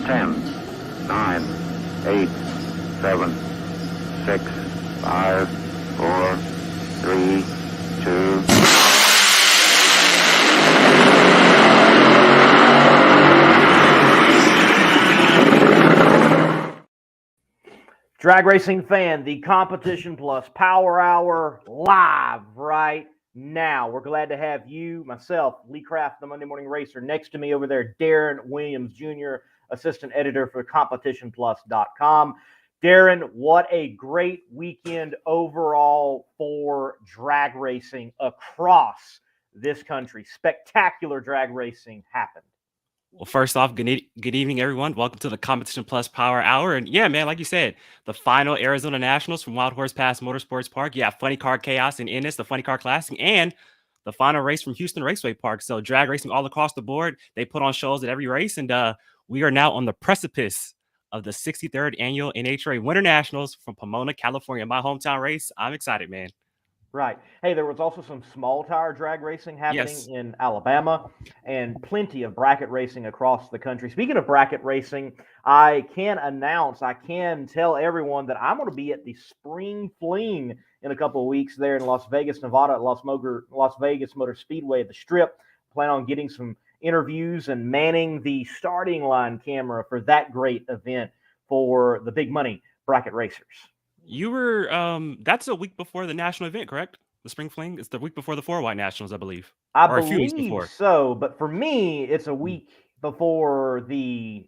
10, 9, 8, 7, 6, 5, 4, 3, 2. Drag racing fan, the Competition Plus Power Hour live right now. We're glad to have you, myself, Lee Kraft, the Monday Morning Racer, next to me over there, Darren Williams Jr., assistant editor for CompetitionPlus.com. Darren, what a great weekend overall for drag racing across this country. Spectacular drag racing happened. Well, first off, good evening, everyone. Welcome to the Competition Plus Power Hour. And yeah, man, like you said, the final Arizona Nationals from Wild Horse Pass Motorsports Park. Yeah, Funny Car Chaos in Ennis, the Funny Car Classic, and the final race from Houston Raceway Park. So drag racing all across the board. They put on shows at every race. And we are now on the precipice of the 63rd annual NHRA Winter Nationals from Pomona, California, my hometown race. I'm excited, man. Right. Hey, there was also some small tire drag racing happening in Alabama and plenty of bracket racing across the country. Speaking of bracket racing, I can tell everyone that I'm going to be at the Spring Fling in a couple of weeks there in Las Vegas, Nevada at Las Vegas Motor Speedway at the Strip. Plan on getting some interviews and manning the starting line camera for that great event for the big money bracket racers. You were, that's a week before the national event, correct? The Spring Fling? It's the week before the Four White Nationals, I believe. I believe so, but for me, it's a week before the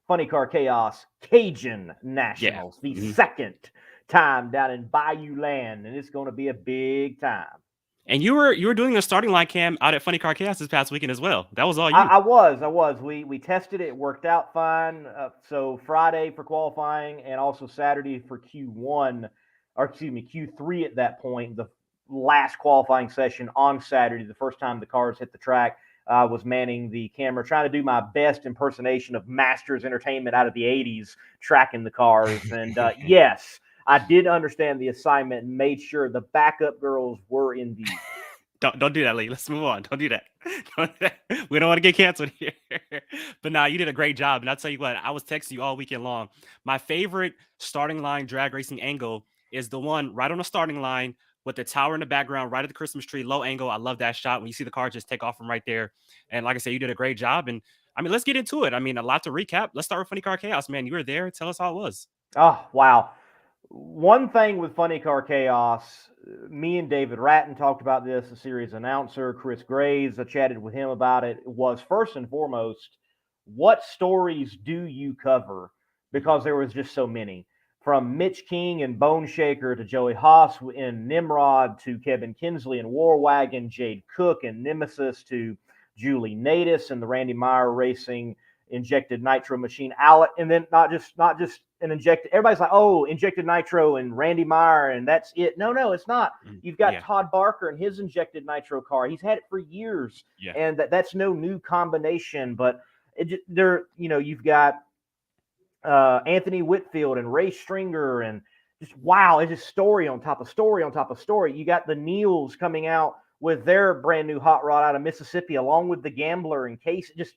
Funny Car Chaos Cajun Nationals, the second time down in Bayou Land, and it's going to be a big time. And you were doing a starting line cam out at Funny Car Chaos this past weekend as well. That was all you. I was. We tested it, worked out fine. So Friday for qualifying and also Saturday for Q3 at that point. The last qualifying session on Saturday, the first time the cars hit the track, was manning the camera, trying to do my best impersonation of Masters Entertainment out of the 80s, tracking the cars. And yes, I did understand the assignment and made sure the backup girls were indeed. Don't do that, Lee. Let's move on. Don't do that. We don't want to get canceled here. But nah, you did a great job. And I'll tell you what, I was texting you all weekend long. My favorite starting line drag racing angle is the one right on the starting line with the tower in the background, right at the Christmas tree, low angle. I love that shot when you see the car just take off from right there. And like I said, you did a great job. And I mean, let's get into it. I mean, a lot to recap. Let's start with Funny Car Chaos, man. You were there. Tell us how it was. Oh, wow. One thing with Funny Car Chaos, me and David Ratton talked about this, the series announcer, Chris Graves, I chatted with him about it, was first and foremost, what stories do you cover? Because there was just so many. From Mitch King and Bone Shaker to Joey Haas in Nimrod to Kevin Kinsley and War Wagon, Jade Cook and Nemesis to Julie Natus and the Randy Meyer Racing injected nitro machine Alec, and then not just an injected. Everybody's like, oh, injected nitro and Randy Meyer, and that's it. No, it's not. You've got Todd Barker and his injected nitro car. He's had it for years, and that's no new combination. But you've got Anthony Whitfield and Ray Stringer, and just wow, it's just story on top of story on top of story. You got the Neals coming out with their brand new hot rod out of Mississippi, along with the Gambler and Case. Just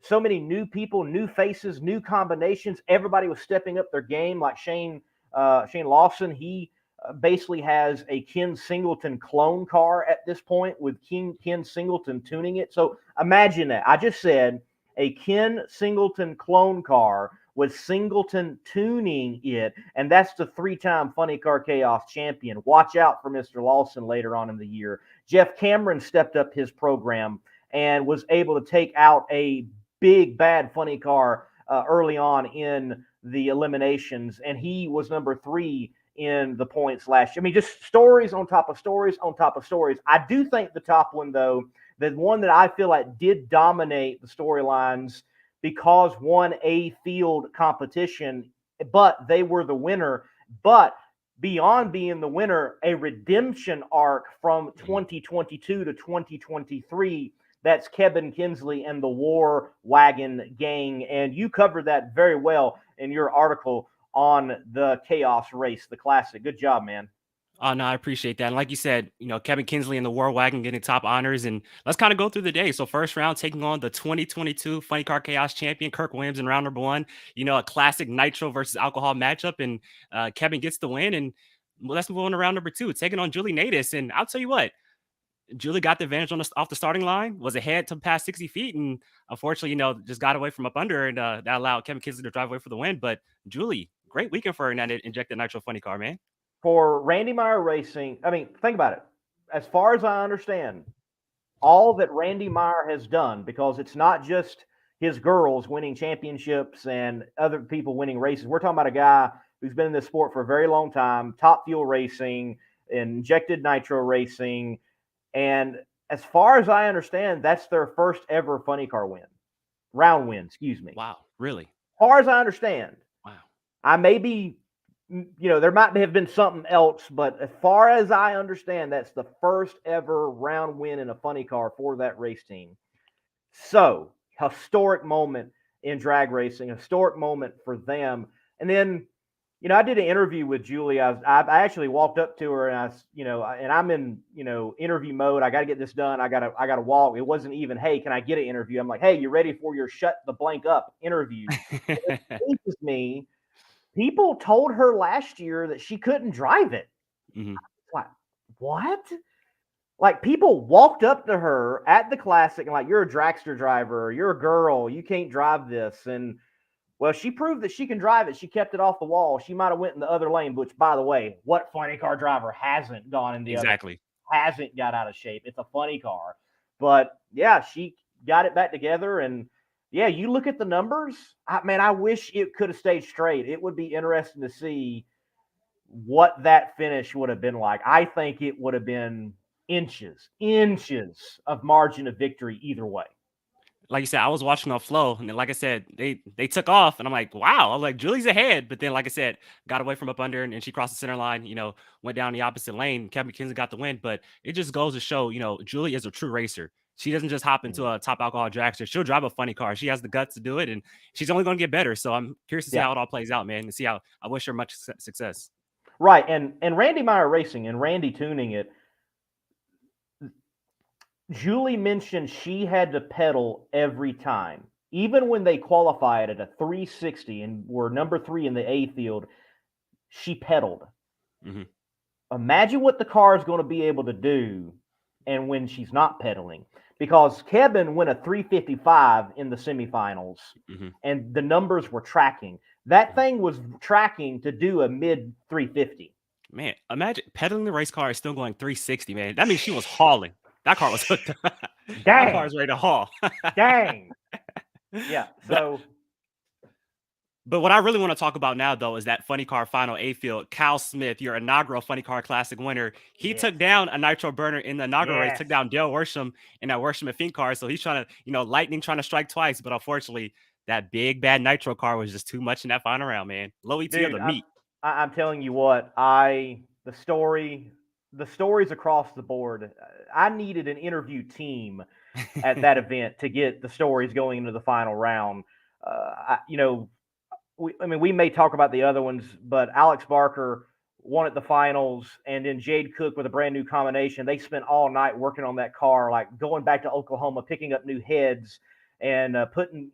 so many new people, new faces, new combinations. Everybody was stepping up their game. Like Shane Lawson, he basically has a Ken Singleton clone car at this point with Ken Singleton tuning it. So imagine that. I just said a Ken Singleton clone car with Singleton tuning it, and that's the three-time Funny Car Chaos champion. Watch out for Mr. Lawson later on in the year. Jeff Cameron stepped up his program and was able to take out a big, bad funny car early on in the eliminations, and he was number 3 in the points last year. I mean, just stories on top of stories on top of stories. I do think the top one, though, the one that I feel like did dominate the storylines because won a field competition, but they were the winner. But beyond being the winner, a redemption arc from 2022 to 2023. That's Kevin Kinsley and the War Wagon Gang. And you covered that very well in your article on the Chaos Race, the Classic. Good job, man. Oh, no, I appreciate that. And like you said, Kevin Kinsley and the War Wagon getting top honors. And let's kind of go through the day. So, first round, taking on the 2022 Funny Car Chaos champion, Kirk Williams, in round number one. A classic nitro versus alcohol matchup. And Kevin gets the win. And let's move on to round number two, taking on Julie Natus. And I'll tell you what, Julie got the advantage off the starting line, was ahead to past 60 feet. And unfortunately, just got away from up under. And that allowed Kevin Kinsley to drive away for the win. But Julie, great weekend for her in that injected nitro funny car, man. For Randy Meyer Racing, I mean, think about it. As far as I understand, all that Randy Meyer has done, because it's not just his girls winning championships and other people winning races. We're talking about a guy who's been in this sport for a very long time, Top Fuel Racing, injected nitro racing. And as far as I understand, that's their first ever funny car win. Round win, excuse me. Wow, really? As far as I understand. Wow. I may be, there might have been something else, but as far as I understand, that's the first ever round win in a funny car for that race team. So, historic moment in drag racing, historic moment for them. And then, I did an interview with Julie. I actually walked up to her and and I'm in, interview mode. I got to get this done. I got to walk. It wasn't even, hey, can I get an interview? I'm like, hey, you ready for your shut the blank up interview? It amazes me. People told her last year that she couldn't drive it. Mm-hmm. Like, what? Like, people walked up to her at the Classic and like, you're a dragster driver. You're a girl. You can't drive this. And, well, she proved that she can drive it. She kept it off the wall. She might have went in the other lane, which, by the way, what funny car driver hasn't gone in the other lane, hasn't got out of shape? It's a funny car. But, yeah, she got it back together. And, yeah, you look at the numbers. I wish it could have stayed straight. It would be interesting to see what that finish would have been like. I think it would have been inches of margin of victory either way. Like you said, I was watching on Flow, and then, like I said, they took off, and I'm like, wow. I'm like, Julie's ahead. But then, like I said, got away from up under, and she crossed the center line, went down the opposite lane. Kevin McKenzie got the win. But it just goes to show, Julie is a true racer. She doesn't just hop into a top alcohol dragster. She'll drive a funny car. She has the guts to do it, and she's only going to get better. So I'm curious to see how it all plays out, man, and see how I wish her much success. Right. And Randy Meyer Racing and Randy tuning it, Julie mentioned she had to pedal every time. Even when they qualified at a 360 and were number 3 in the A field, she pedaled. Mm-hmm. Imagine what the car is going to be able to do and when she's not pedaling. Because Kevin went a 355 in the semifinals, and the numbers were tracking. That thing was tracking to do a mid 350. Man, imagine pedaling the race car is still going 360, man. That means she was hauling. That car was hooked. That car was ready to haul. Dang. Yeah. So, but what I really want to talk about now, though, is that funny car final A field. Kyle Smith, your inaugural Funny Car Classic winner. He took down a nitro burner in the inaugural race. Took down Dale Worsham in that Worsham and Fink car. So he's trying to, lightning trying to strike twice. But unfortunately, that big bad nitro car was just too much in that final round, man. Low ET of the meat. I'm telling you what, the stories across the board. I needed an interview team at that event to get the stories going into the final round. We may talk about the other ones, but Alex Barker won at the finals, and then Jade Cook with a brand new combination. They spent all night working on that car, like going back to Oklahoma, picking up new heads and putting,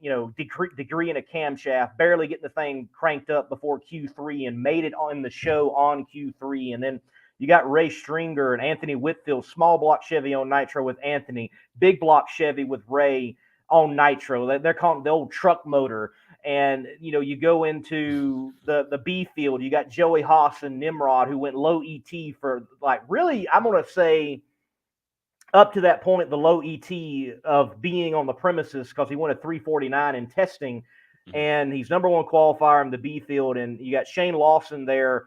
degree in a camshaft, barely getting the thing cranked up before Q3 and made it on the show on Q3. And then you got Ray Stringer and Anthony Whitfield, small block Chevy on nitro with Anthony, big block Chevy with Ray on nitro. They're calling it the old truck motor. And, you go into the B field, you got Joey Haas and Nimrod, who went low ET for, like, really, I'm going to say up to that point, the low ET of being on the premises, because he won a 349 in testing, and he's number 1 qualifier in the B field. And you got Shane Lawson there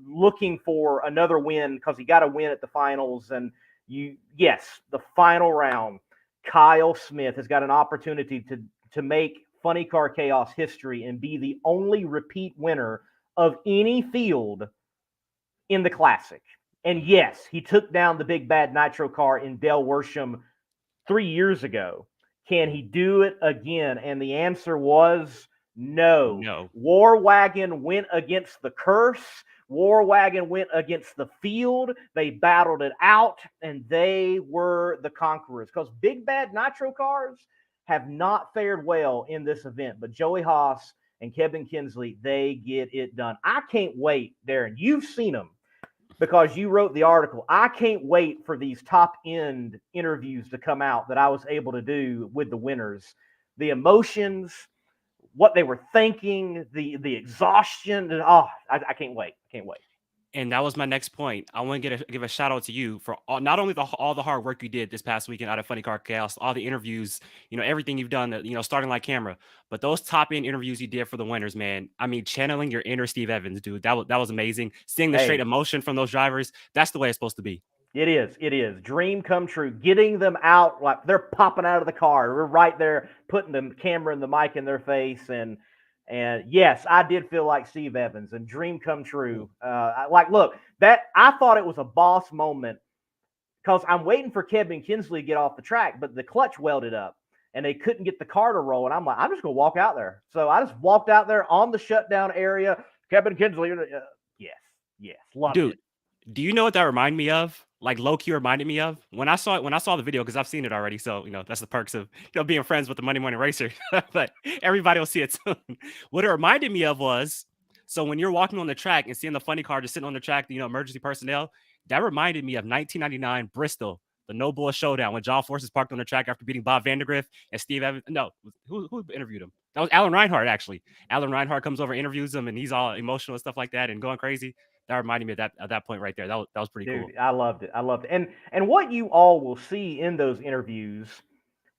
looking for another win because he got a win at the finals. And the final round, Kyle Smith has got an opportunity to make Funny Car Chaos history and be the only repeat winner of any field in the Classic. And yes, he took down the big bad nitro car in Dale Worsham 3 years ago. Can he do it again? And the answer was no. War Wagon went against the curse. War Wagon went against the field. They battled it out, and they were the conquerors. Because big bad nitro cars have not fared well in this event, but Joey Haas and Kevin Kinsley, they get it done. I can't wait, Darren. You've seen them because you wrote the article. I can't wait for these top end interviews to come out that I was able to do with the winners. The emotions, what they were thinking, the exhaustion. Oh, I can't wait. I can't wait. And that was my next point. I want to give a shout out to you for not only all the hard work you did this past weekend out of Funny Car Chaos, all the interviews, everything you've done, starting like camera, but those top end interviews you did for the winners, man. I mean, channeling your inner Steve Evans, dude, that was amazing. Seeing the straight emotion from those drivers, that's the way it's supposed to be. It is. Dream come true. Getting them out, like they're popping out of the car. We're right there, putting the camera and the mic in their face. And yes, I did feel like Steve Evans and dream come true. Look, that I thought it was a boss moment because I'm waiting for Kevin Kinsley to get off the track, but the clutch welded up and they couldn't get the car to roll. And I'm like, I'm just going to walk out there. So I just walked out there on the shutdown area. Kevin Kinsley, yes, loved it. Do you know what that reminded me of? Like low-key reminded me of when I saw the video, because I've seen it already. So, that's the perks of being friends with the Monday Morning Racer. But everybody will see it soon. What it reminded me of was, so when you're walking on the track and seeing the funny car just sitting on the track, emergency personnel, that reminded me of 1999 Bristol, the No Bull Showdown, when John Force is parked on the track after beating Bob Vandergriff and Steve Evans. No, who interviewed him? That was Alan Reinhart, actually. Alan Reinhart comes over, interviews him, and he's all emotional and stuff like that and going crazy. That reminded me of that point right there. That was pretty cool. I loved it. And what you all will see in those interviews,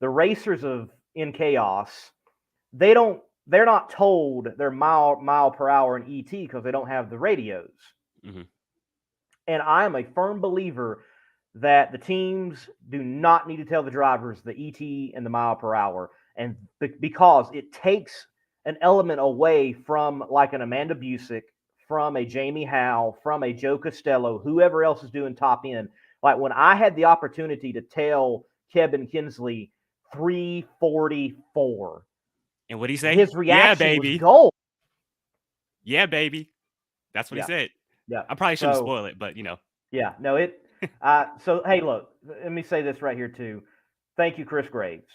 the racers in chaos, they're not told their mile per hour in ET because they don't have the radios. Mm-hmm. And I am a firm believer that the teams do not need to tell the drivers the ET and the mile per hour, and because it takes an element away from like an Amanda Busick, from a Jamie Howe, from a Joe Costello, whoever else is doing top end. Like when I had the opportunity to tell Kevin Kinsley 344. And what'd he say? His reaction baby. was gold. Yeah, baby. That's what he said. Yeah. I probably shouldn't spoil it, but Yeah, no, it so hey, look, let me say this right here too. Thank you, Chris Graves.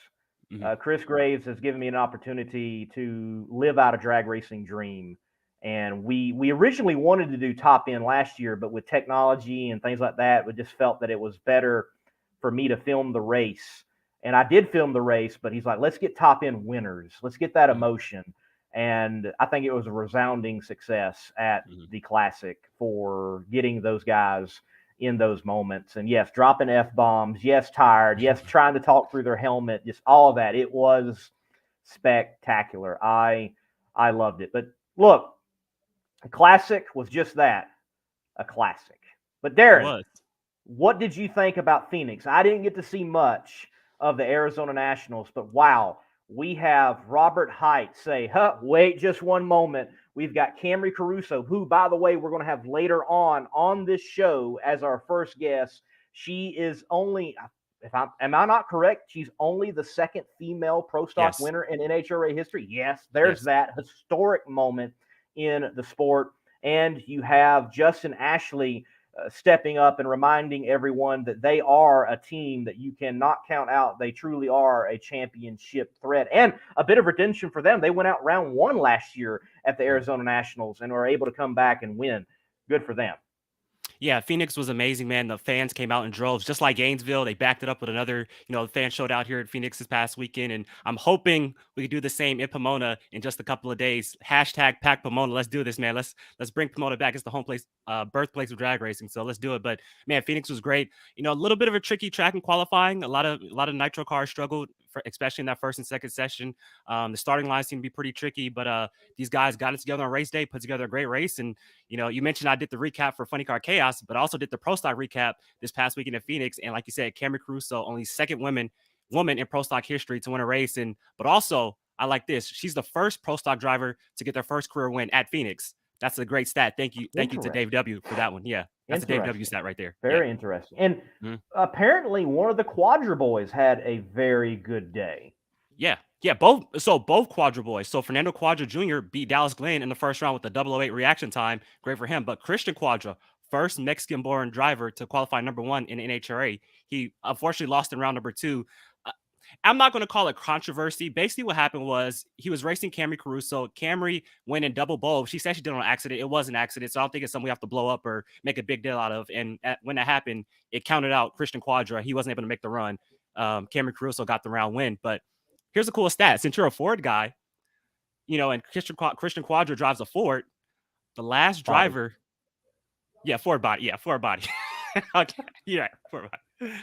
Mm-hmm. Chris Graves has given me an opportunity to live out a drag racing dream. And we originally wanted to do top end last year, but with technology and things like that, we just felt that it was better for me to film the race. And I did film the race, but he's like, let's get top end winners. Let's get that emotion. And I think it was a resounding success at the Classic for getting those guys in those moments. And yes, dropping F-bombs. Yes, tired. Yes, trying to talk through their helmet. Just all of that. It was spectacular. I loved it. But look, a Classic was just that, a Classic. But Darren, what did you think about Phoenix? I didn't get to see much of the Arizona Nationals, but wow, we have Robert Height say, wait just one moment. We've got Camrie Caruso, who, by the way, we're going to have later on this show as our first guest. She is only, am I not correct? She's only the second female Pro Stock winner in NHRA history. Yes, there's that historic moment in the sport. And you have Justin Ashley stepping up and reminding everyone that they are a team that you cannot count out. They truly are a championship threat, and a bit of redemption for them. They went out round one last year at the Arizona Nationals and were able to come back and win. Good for them. Yeah, Phoenix was amazing, man. The fans came out in droves, just like Gainesville. They backed it up with another, fan showed out here at Phoenix this past weekend. And I'm hoping we can do the same in Pomona in just a couple of days. Hashtag Pack Pomona. Let's do this, man. Let's bring Pomona back. It's the home place, birthplace of drag racing. So let's do it. But man, Phoenix was great. A little bit of a tricky track in qualifying. A lot of nitro cars struggled, especially in that first and second session. The starting line seemed to be pretty tricky, but these guys got it together on race day, put together a great race. And you mentioned I did the recap for Funny Car Chaos, but I also did the Pro Stock recap this past weekend in Phoenix. And like you said, Camrie Caruso, only second woman in Pro Stock history to win a race. But also, I like this. She's the first Pro Stock driver to get their first career win at Phoenix. That's a great stat. Thank you to Dave W for that one. Yeah, that's a Dave W stat right there. Very interesting. And apparently one of the Quadra boys had a very good day. Yeah, Yeah, both Quadra boys. So Fernando Quadra Jr. beat Dallas Glenn in the first round with the 008 reaction time. Great for him. But Christian Quadra, first Mexican-born driver to qualify number 1 in NHRA. He unfortunately lost in round number 2. Uh, I'm not going to call it controversy. Basically, what happened was he was racing Camrie Caruso. Camrie went in double bulb. She said she did it on accident. It was an accident, so I don't think it's something we have to blow up or make a big deal out of. And when that happened, it counted out Christian Quadra. He wasn't able to make the run. Camrie Caruso got the round win, but here's a cool stat. Since you're a Ford guy, and Christian Quadra drives a Ford, the last driver, Ford body. Yeah, Ford body. Okay, you're right, Ford body.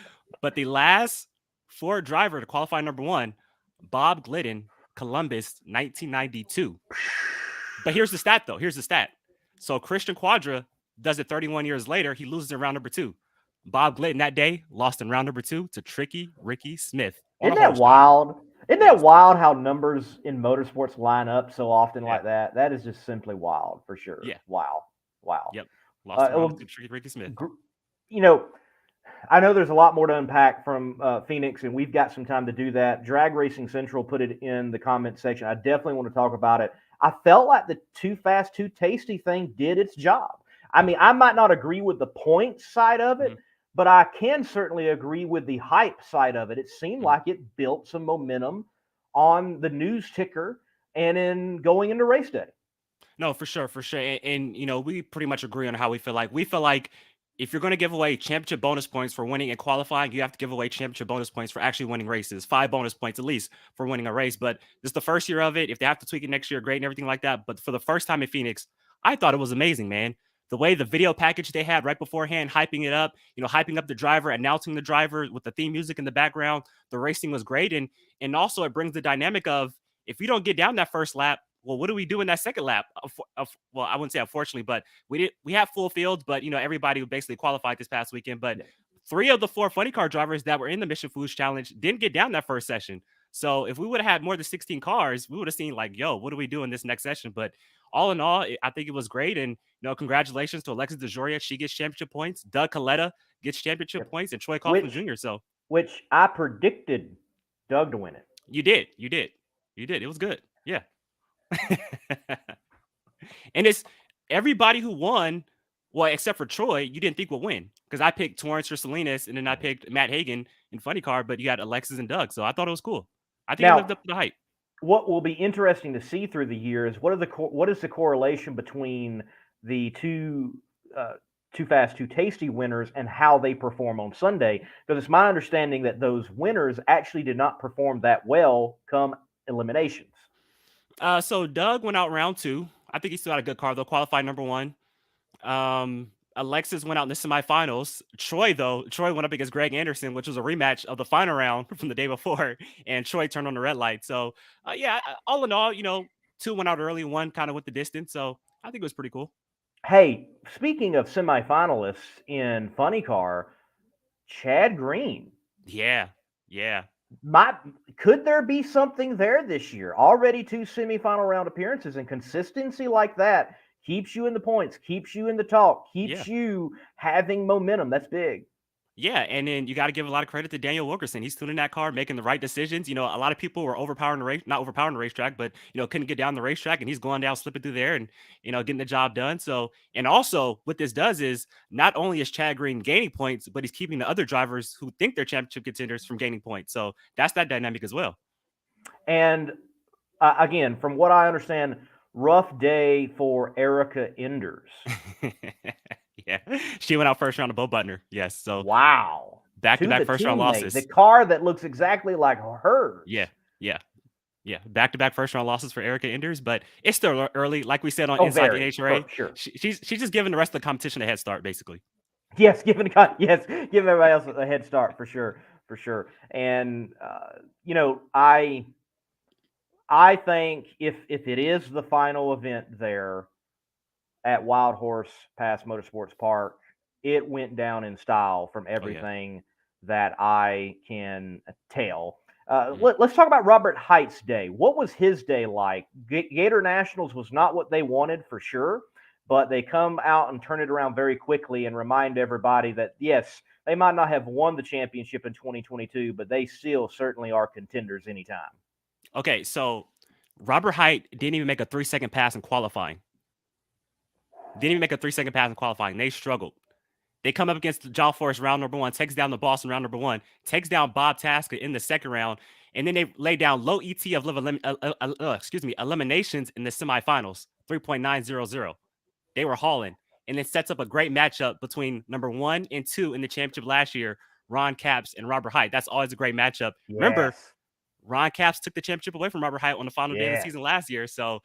But the last Ford driver to qualify number 1, Bob Glidden, Columbus, 1992. But here's the stat, though. Here's the stat. So Christian Quadra does it 31 years later. He loses in round number 2. Bob Glidden that day lost in round number 2 to Tricky Ricky Smith. Isn't that wild? Isn't that wild how numbers in motorsports line up so often like that? That is just simply wild for sure. Yeah. Wow. Yep. Lost to Tricky Ricky Smith. I know there's a lot more to unpack from Phoenix, and we've got some time to do that. Drag Racing Central put it in the comment section. I definitely want to talk about it. I felt like the too fast, too tasty thing did its job. I mean, I might not agree with the points side of it, but I can certainly agree with the hype side of it. It seemed like it built some momentum on the news ticker and in going into race day. No, for sure. And we pretty much agree on how we feel like. We feel like if you're going to give away championship bonus points for winning and qualifying, you have to give away championship bonus points for actually winning races. 5 bonus points at least for winning a race. But this is the first year of it. If they have to tweak it next year, great and everything like that. But for the first time in Phoenix, I thought it was amazing, man. The way the video package they had right beforehand, hyping it up, hyping up the driver, announcing the driver with the theme music in the background. The racing was great. And also it brings the dynamic of, if you don't get down that first lap, well, what do we do in that second lap? Well, I wouldn't say unfortunately, but we have full fields, but everybody who basically qualified this past weekend. But 3 of the 4 funny car drivers that were in the Mission Foods Challenge didn't get down that first session. So if we would have had more than 16 cars, we would have seen like, yo, what do we do in this next session? But all in all, I think it was great. And congratulations to Alexis DeJoria. She gets championship points. Doug Coletta gets championship points, and Troy Kaufman Jr. So which I predicted Doug to win it. You did. It was good. Yeah. And it's everybody who won, well, except for Troy, you didn't think would win, because I picked Torrance or Salinas, and then I picked Matt Hagan in funny car, but you had Alexis and Doug, so I thought it was cool. I think it lived up to the hype. What will be interesting to see through the years, what is the correlation between the two Too Fast, Too Tasty winners and how they perform on Sunday? Because it's my understanding that those winners actually did not perform that well come eliminations. So Doug went out round 2. I think he still had a good car, though. Qualified number 1. Alexis went out in the semifinals. Troy went up against Greg Anderson, which was a rematch of the final round from the day before, and Troy turned on the red light. So, all in all, 2 went out early, 1 kind of with the distance. So I think it was pretty cool. Hey, speaking of semifinalists in funny car, Chad Green. Yeah. Could there be something there this year? Already 2 semifinal round appearances, and consistency like that keeps you in the points, keeps you in the talk, keeps you having momentum. That's big. Yeah, and then you got to give a lot of credit to Daniel Wilkerson. He's tuning that car, making the right decisions. A lot of people were not overpowering the racetrack, but couldn't get down the racetrack, and he's going down, slipping through there, and getting the job done. So, and also what this does is not only is Chad Green gaining points, but he's keeping the other drivers who think they're championship contenders from gaining points. So that's that dynamic as well. And again, from what I understand, rough day for Erica Enders. Yeah, she went out first round of Bo Butner. Yes, so wow, back-to-back first round losses. The car that looks exactly like hers. Yeah. Back-to-back first round losses for Erica Enders, but it's still early. Like we said on Inside the NHRA, sure. She's just giving the rest of the competition a head start, basically. Yes, give everybody else a head start for sure. And I think if it is the final event there at Wild Horse Pass Motorsports Park, it went down in style from everything that I can tell. Let's talk about Robert Height's day. What was his day like? Gator Nationals was not what they wanted for sure, but they come out and turn it around very quickly and remind everybody that, yes, they might not have won the championship in 2022, but they still certainly are contenders anytime. Okay, so Robert Height didn't even make a 3-second pass in qualifying. Didn't even make a 3-second pass in qualifying. They struggled. They come up against John Forrest round number 1, takes down the Boston round number 1, takes down Bob Tasker in the second round, and then they lay down low ET of eliminations in the semifinals, 3.900. They were hauling, and it sets up a great matchup between number 1 and 2 in the championship last year, Ron Capps and Robert Height. That's always a great matchup. Remember, Yes. Ron Capps took the championship away from Robert Height on the final day of the Yes. season last year. So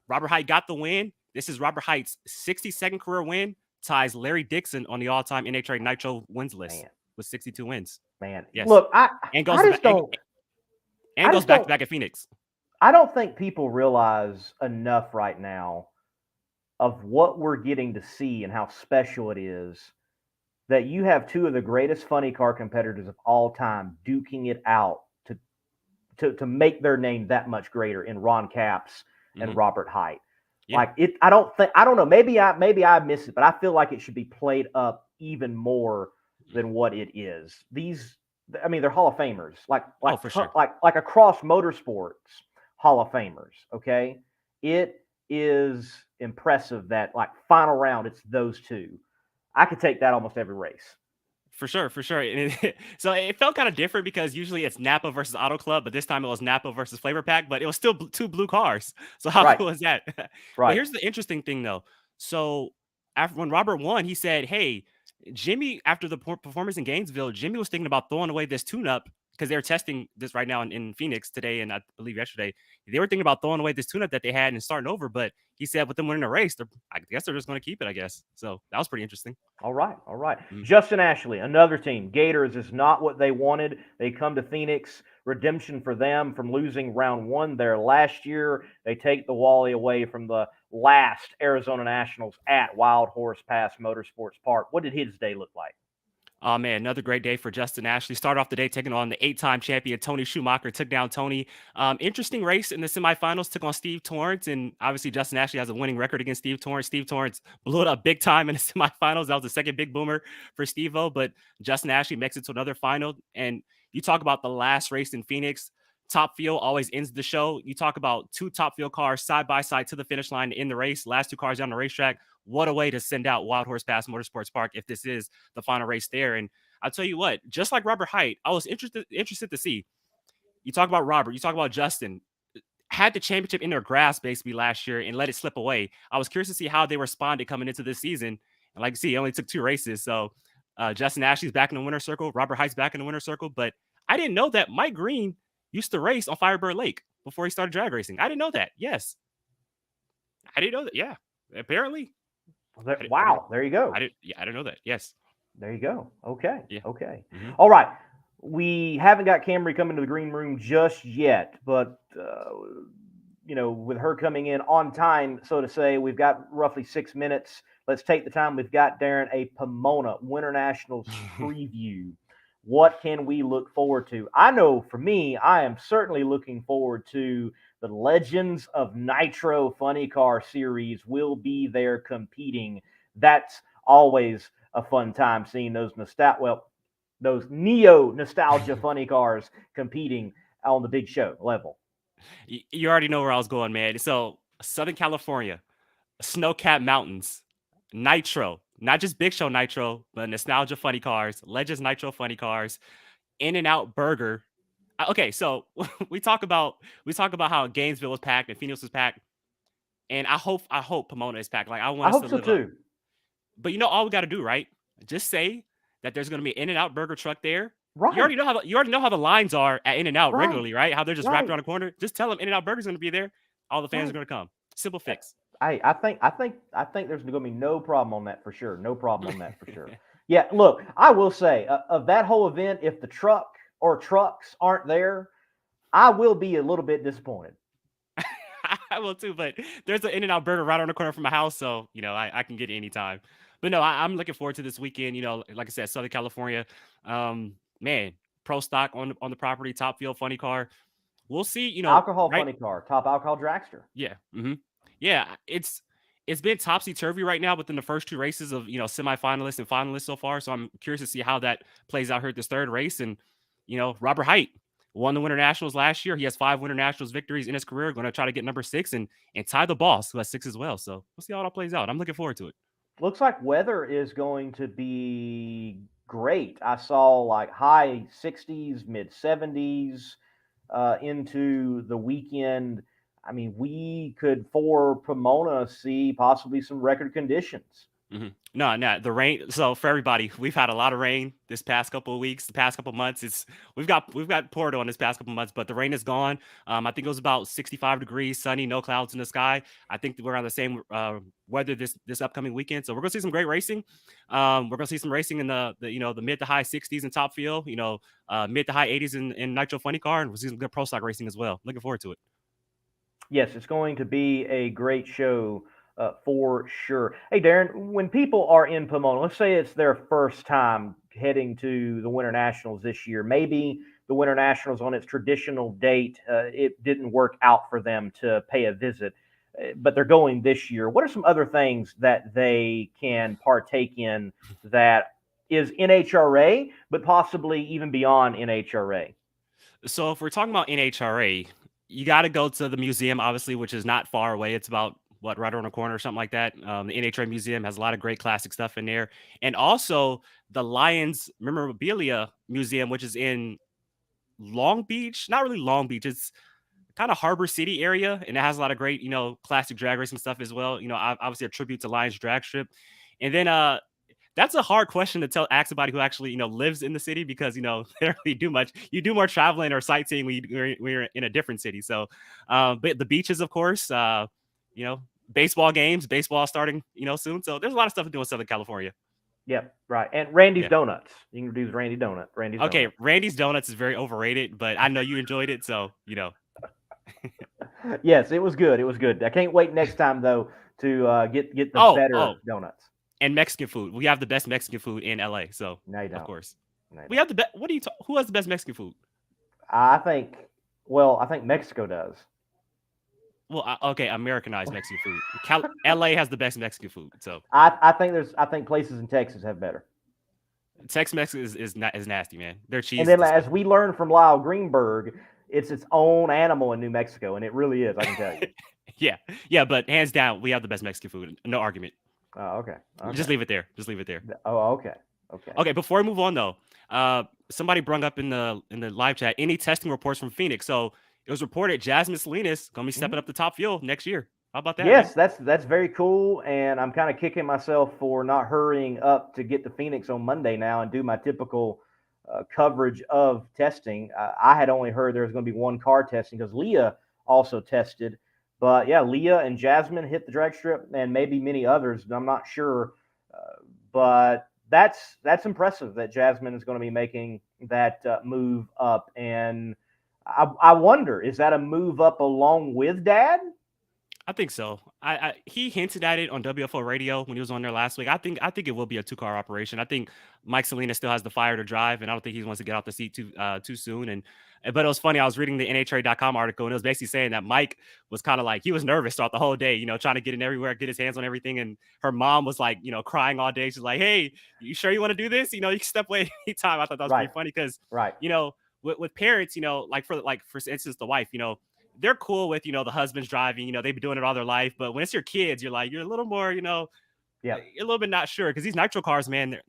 Robert Height got the win. This is Robert Height's 62nd career win, ties Larry Dixon on the all-time NHRA Nitro wins list with 62 wins. Man, yes. Look, and I just don't. And goes back to back at Phoenix. I don't think people realize enough right now of what we're getting to see and how special it is that you have two of the greatest funny car competitors of all time duking it out to make their name that much greater in Ron Capps and Robert Height. Yeah. Like it, I don't know. Maybe I miss it, but I feel like it should be played up even more than what it is. They're Hall of Famers, like across motorsports, Hall of Famers. Okay, it is impressive that like final round, it's those two. I could take that almost every race. For sure. So it felt kind of different because usually it's Napa versus Auto Club, but this time it was Napa versus Flavor Pack, but it was still two blue cars. So how cool is that? Right. But here's the interesting thing, though. So when Robert won, he said, hey, Jimmy, after the performance in Gainesville, Jimmy was thinking about throwing away this tune-up because they're testing this right now in Phoenix today, and I believe yesterday. They were thinking about throwing away this tune-up that they had and starting over, but he said with them winning a race, I guess they're just going to keep it, I guess. So that was pretty interesting. All right. Justin Ashley, another team. Gators is not what they wanted. They come to Phoenix. Redemption for them from losing round 1 there last year. They take the Wally away from the last Arizona Nationals at Wild Horse Pass Motorsports Park. What did his day look like? Oh, man, another great day for Justin Ashley. Started off the day taking on the 8-time champion Tony Schumacher. Took down Tony. Interesting race in the semifinals. Took on Steve Torrence. And obviously, Justin Ashley has a winning record against Steve Torrence. Steve Torrence blew it up big time in the semifinals. That was the second big boomer for Steve-O. But Justin Ashley makes it to another final. And you talk about the last race in Phoenix. Top Fuel always ends the show. You talk about 2 Top Fuel cars side by side to the finish line in the race. Last 2 cars down the racetrack. What a way to send out Wild Horse Pass Motorsports Park if this is the final race there. And I'll tell you what, just like Robert Height, I was interested to see. You talk about Robert, you talk about Justin, had the championship in their grasp basically last year and let it slip away. I was curious to see how they responded coming into this season. And like you see, it only took 2 races. So Justin Ashley's back in the winner's circle. Robert Height's back in the winner's circle. But I didn't know that Mike Green used to race on Firebird Lake before he started drag racing. I didn't know that. Yes. I didn't know that. Yeah. Apparently. Wow. There you go. I didn't know that. Yes. There you go. Okay. Yeah. Okay. All right. We haven't got Camrie coming to the green room just yet, but with her coming in on time, so to say, we've got roughly 6 minutes. Let's take the time. We've got, Darren, a Pomona Winter Nationals preview. What can we look forward to? I know for me, I am certainly looking forward to the Legends of Nitro Funny Car Series will be there competing. That's always a fun time seeing those neo nostalgia funny cars competing on the big show level. You already know where I was going, man. So Southern California, snow-capped mountains, Nitro, not just Big Show Nitro, but nostalgia funny cars, Legends Nitro funny cars, In-N-Out Burger. Okay, so we talk about how Gainesville was packed and Phoenix was packed, and I hope Pomona is packed. Like I want us to live up. But all we got to do, right? Just say that there's going to be an In-N-Out Burger truck there. Right. You already know how the lines are at In-N-Out regularly, right? How they're just wrapped around the corner. Just tell them In-N-Out Burger's going to be there. All the fans are going to come. Simple fix. I think there's going to be no problem on that for sure. No problem on that for sure. Yeah, look, I will say of that whole event, if the truck or trucks aren't there, I will be a little bit disappointed. I will too, but there's an In-N-Out Burger right on the corner from my house, so I can get it anytime. But no, I'm looking forward to this weekend. Like I said, Southern California, man, pro stock on the property, Top Fuel funny car. We'll see. Alcohol funny car, top alcohol dragster. Yeah, yeah. It's been topsy turvy right now within the first 2 races of semifinalists and finalists so far. So I'm curious to see how that plays out here at this 3rd race. And Robert Height, Won the Winter Nationals last year. He has 5 Winter Nationals victories in his career. Going to try to get number 6 and tie the boss, who has 6 as well. So we'll see how it all plays out. I'm looking forward to it. Looks like weather is going to be great. I saw like high 60s, mid 70s into the weekend. I mean, we could, for Pomona, see possibly some record conditions. No, the rain. So for everybody, we've had a lot of rain this past couple of weeks, the past couple of months. We've got poured on this past couple of months, but the rain is gone. I think it was about 65 degrees, sunny, no clouds in the sky. I think we're on the same weather this upcoming weekend, so we're gonna see some great racing. We're gonna see some racing in the the mid to high 60s in top field, mid to high 80s in Nitro Funny Car, and we'll see some good pro stock racing as well. Looking forward to it. Yes, it's going to be a great show. For sure. Hey, Darren, when people are in Pomona, let's say it's their first time heading to the Winter Nationals this year, maybe the Winter Nationals on its traditional date, it didn't work out for them to pay a visit, but they're going this year. What are some other things that they can partake in that is NHRA, but possibly even beyond NHRA? So if we're talking about NHRA, you got to go to the museum, obviously, which is not far away. It's about right around the corner or something like that. The NHRA Museum has a lot of great classic stuff in there, and also the Lions Memorabilia Museum, which is in Long Beach. Not really Long Beach. It's kind of Harbor City area, and it has a lot of great, classic drag racing stuff as well. Obviously a tribute to Lions Drag Strip, and then that's a hard question to ask somebody who actually lives in the city, because they don't really do much. You do more traveling or sightseeing when you're in a different city. So, but the beaches, of course, baseball games, baseball starting soon. So there's a lot of stuff to do in Southern California. Yep, right. And Randy's Donuts. You can do Randy's Donuts. Okay, Randy's Donuts is very overrated, but I know you enjoyed it, so Yes, it was good. It was good. I can't wait next time though to get the better donuts. And Mexican food. We have the best Mexican food in LA. So no, you don't. Of course, no, we have the best. Who has the best Mexican food? I think Mexico does. Well, okay, Americanized Mexican food. LA has the best Mexican food. So I think places in Texas have better. Tex-Mex is nasty, man. Their cheese. And then, as we learned from Lyle Greenberg, it's its own animal in New Mexico, and it really is. I can tell you. yeah, but hands down, we have the best Mexican food. No argument. Oh, okay. Just leave it there. Oh, okay. Okay. Before we move on, though, somebody brought up in the live chat any testing reports from Phoenix. So it was reported Jasmine Salinas gonna be stepping up the top field next year. How about that? Yes, man? that's very cool, and I'm kind of kicking myself for not hurrying up to get to Phoenix on Monday now and do my typical coverage of testing. I had only heard there was going to be one car testing because Leah also tested. But yeah, Leah and Jasmine hit the drag strip, and maybe many others. I'm not sure, but that's impressive that Jasmine is going to be making that move up. And I wonder, is that a move up along with Dad? I think so. He hinted at it on WFO radio when he was on there last week. I think it will be a 2-car operation. I think Mike Salinas still has the fire to drive, and I don't think he wants to get off the seat too soon. But it was funny. I was reading the NHRA.com article, and it was basically saying that Mike was kind of like, he was nervous throughout the whole day, trying to get in everywhere, get his hands on everything. And her mom was like, crying all day. She's like, "Hey, you sure you want to do this? You can step away anytime." I thought that was pretty funny because, with parents, for instance, the wife, they're cool with, the husband's driving, they've been doing it all their life. But when it's your kids, you're a little more, you're a little bit not sure, because these nitro cars, man,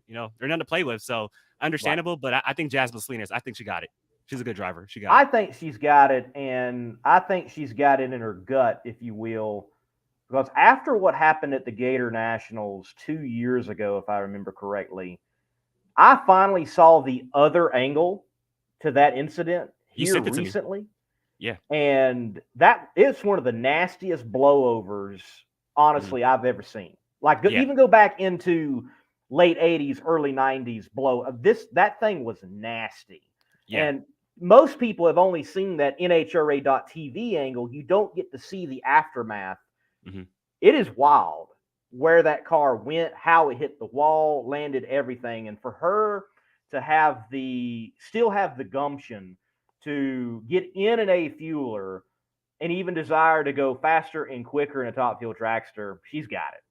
they're nothing to play with. So understandable. But I think Jasmine Salinas, I think she got it. She's a good driver. I think she's got it. And I think she's got it in her gut, if you will, because after what happened at the Gator Nationals 2 years ago, if I remember correctly, I finally saw the other angle to that incident here recently. Yeah. And that is one of the nastiest blowovers, honestly, I've ever seen. Even go back into late 80s, early 90s that thing was nasty. Yeah. And most people have only seen that NHRA.TV angle. You don't get to see the aftermath. Mm-hmm. It is wild where that car went, how it hit the wall, landed, everything. And for her to still have the gumption to get in an A-fueler and even desire to go faster and quicker in a top fuel dragster, she's got it.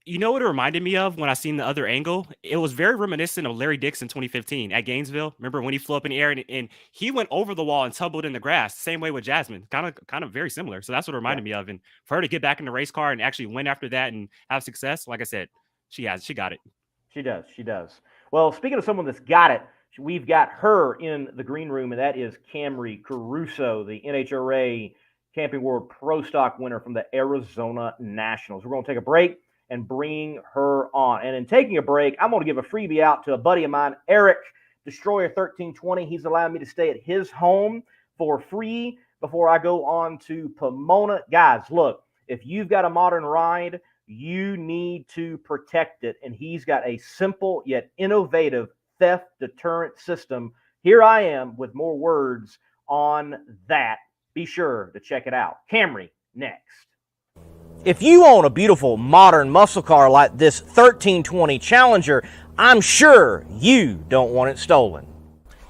You know what it reminded me of when I seen the other angle? It was very reminiscent of Larry Dixon 2015 at Gainesville. Remember when he flew up in the air and he went over the wall and tumbled in the grass? Same way with Jasmine, kind of very similar. So that's what it reminded me of. And for her to get back in the race car and actually win after that and have success, like I said, she got it. She does. She does. Well, speaking of someone that's got it, we've got her in the green room, and that is Camrie Caruso, the NHRA Camping World Pro Stock winner from the Arizona Nationals. We're going to take a break and bring her on. And in taking a break, I'm going to give a freebie out to a buddy of mine, Eric, Destroyer 1320. He's allowed me to stay at his home for free before I go on to Pomona. Guys, look, if you've got a modern ride, you need to protect it. And he's got a simple yet innovative theft deterrent system. Here I am with more words on that. Be sure to check it out. Camrie, next. If you own a beautiful modern muscle car like this 1320 Challenger, I'm sure you don't want it stolen.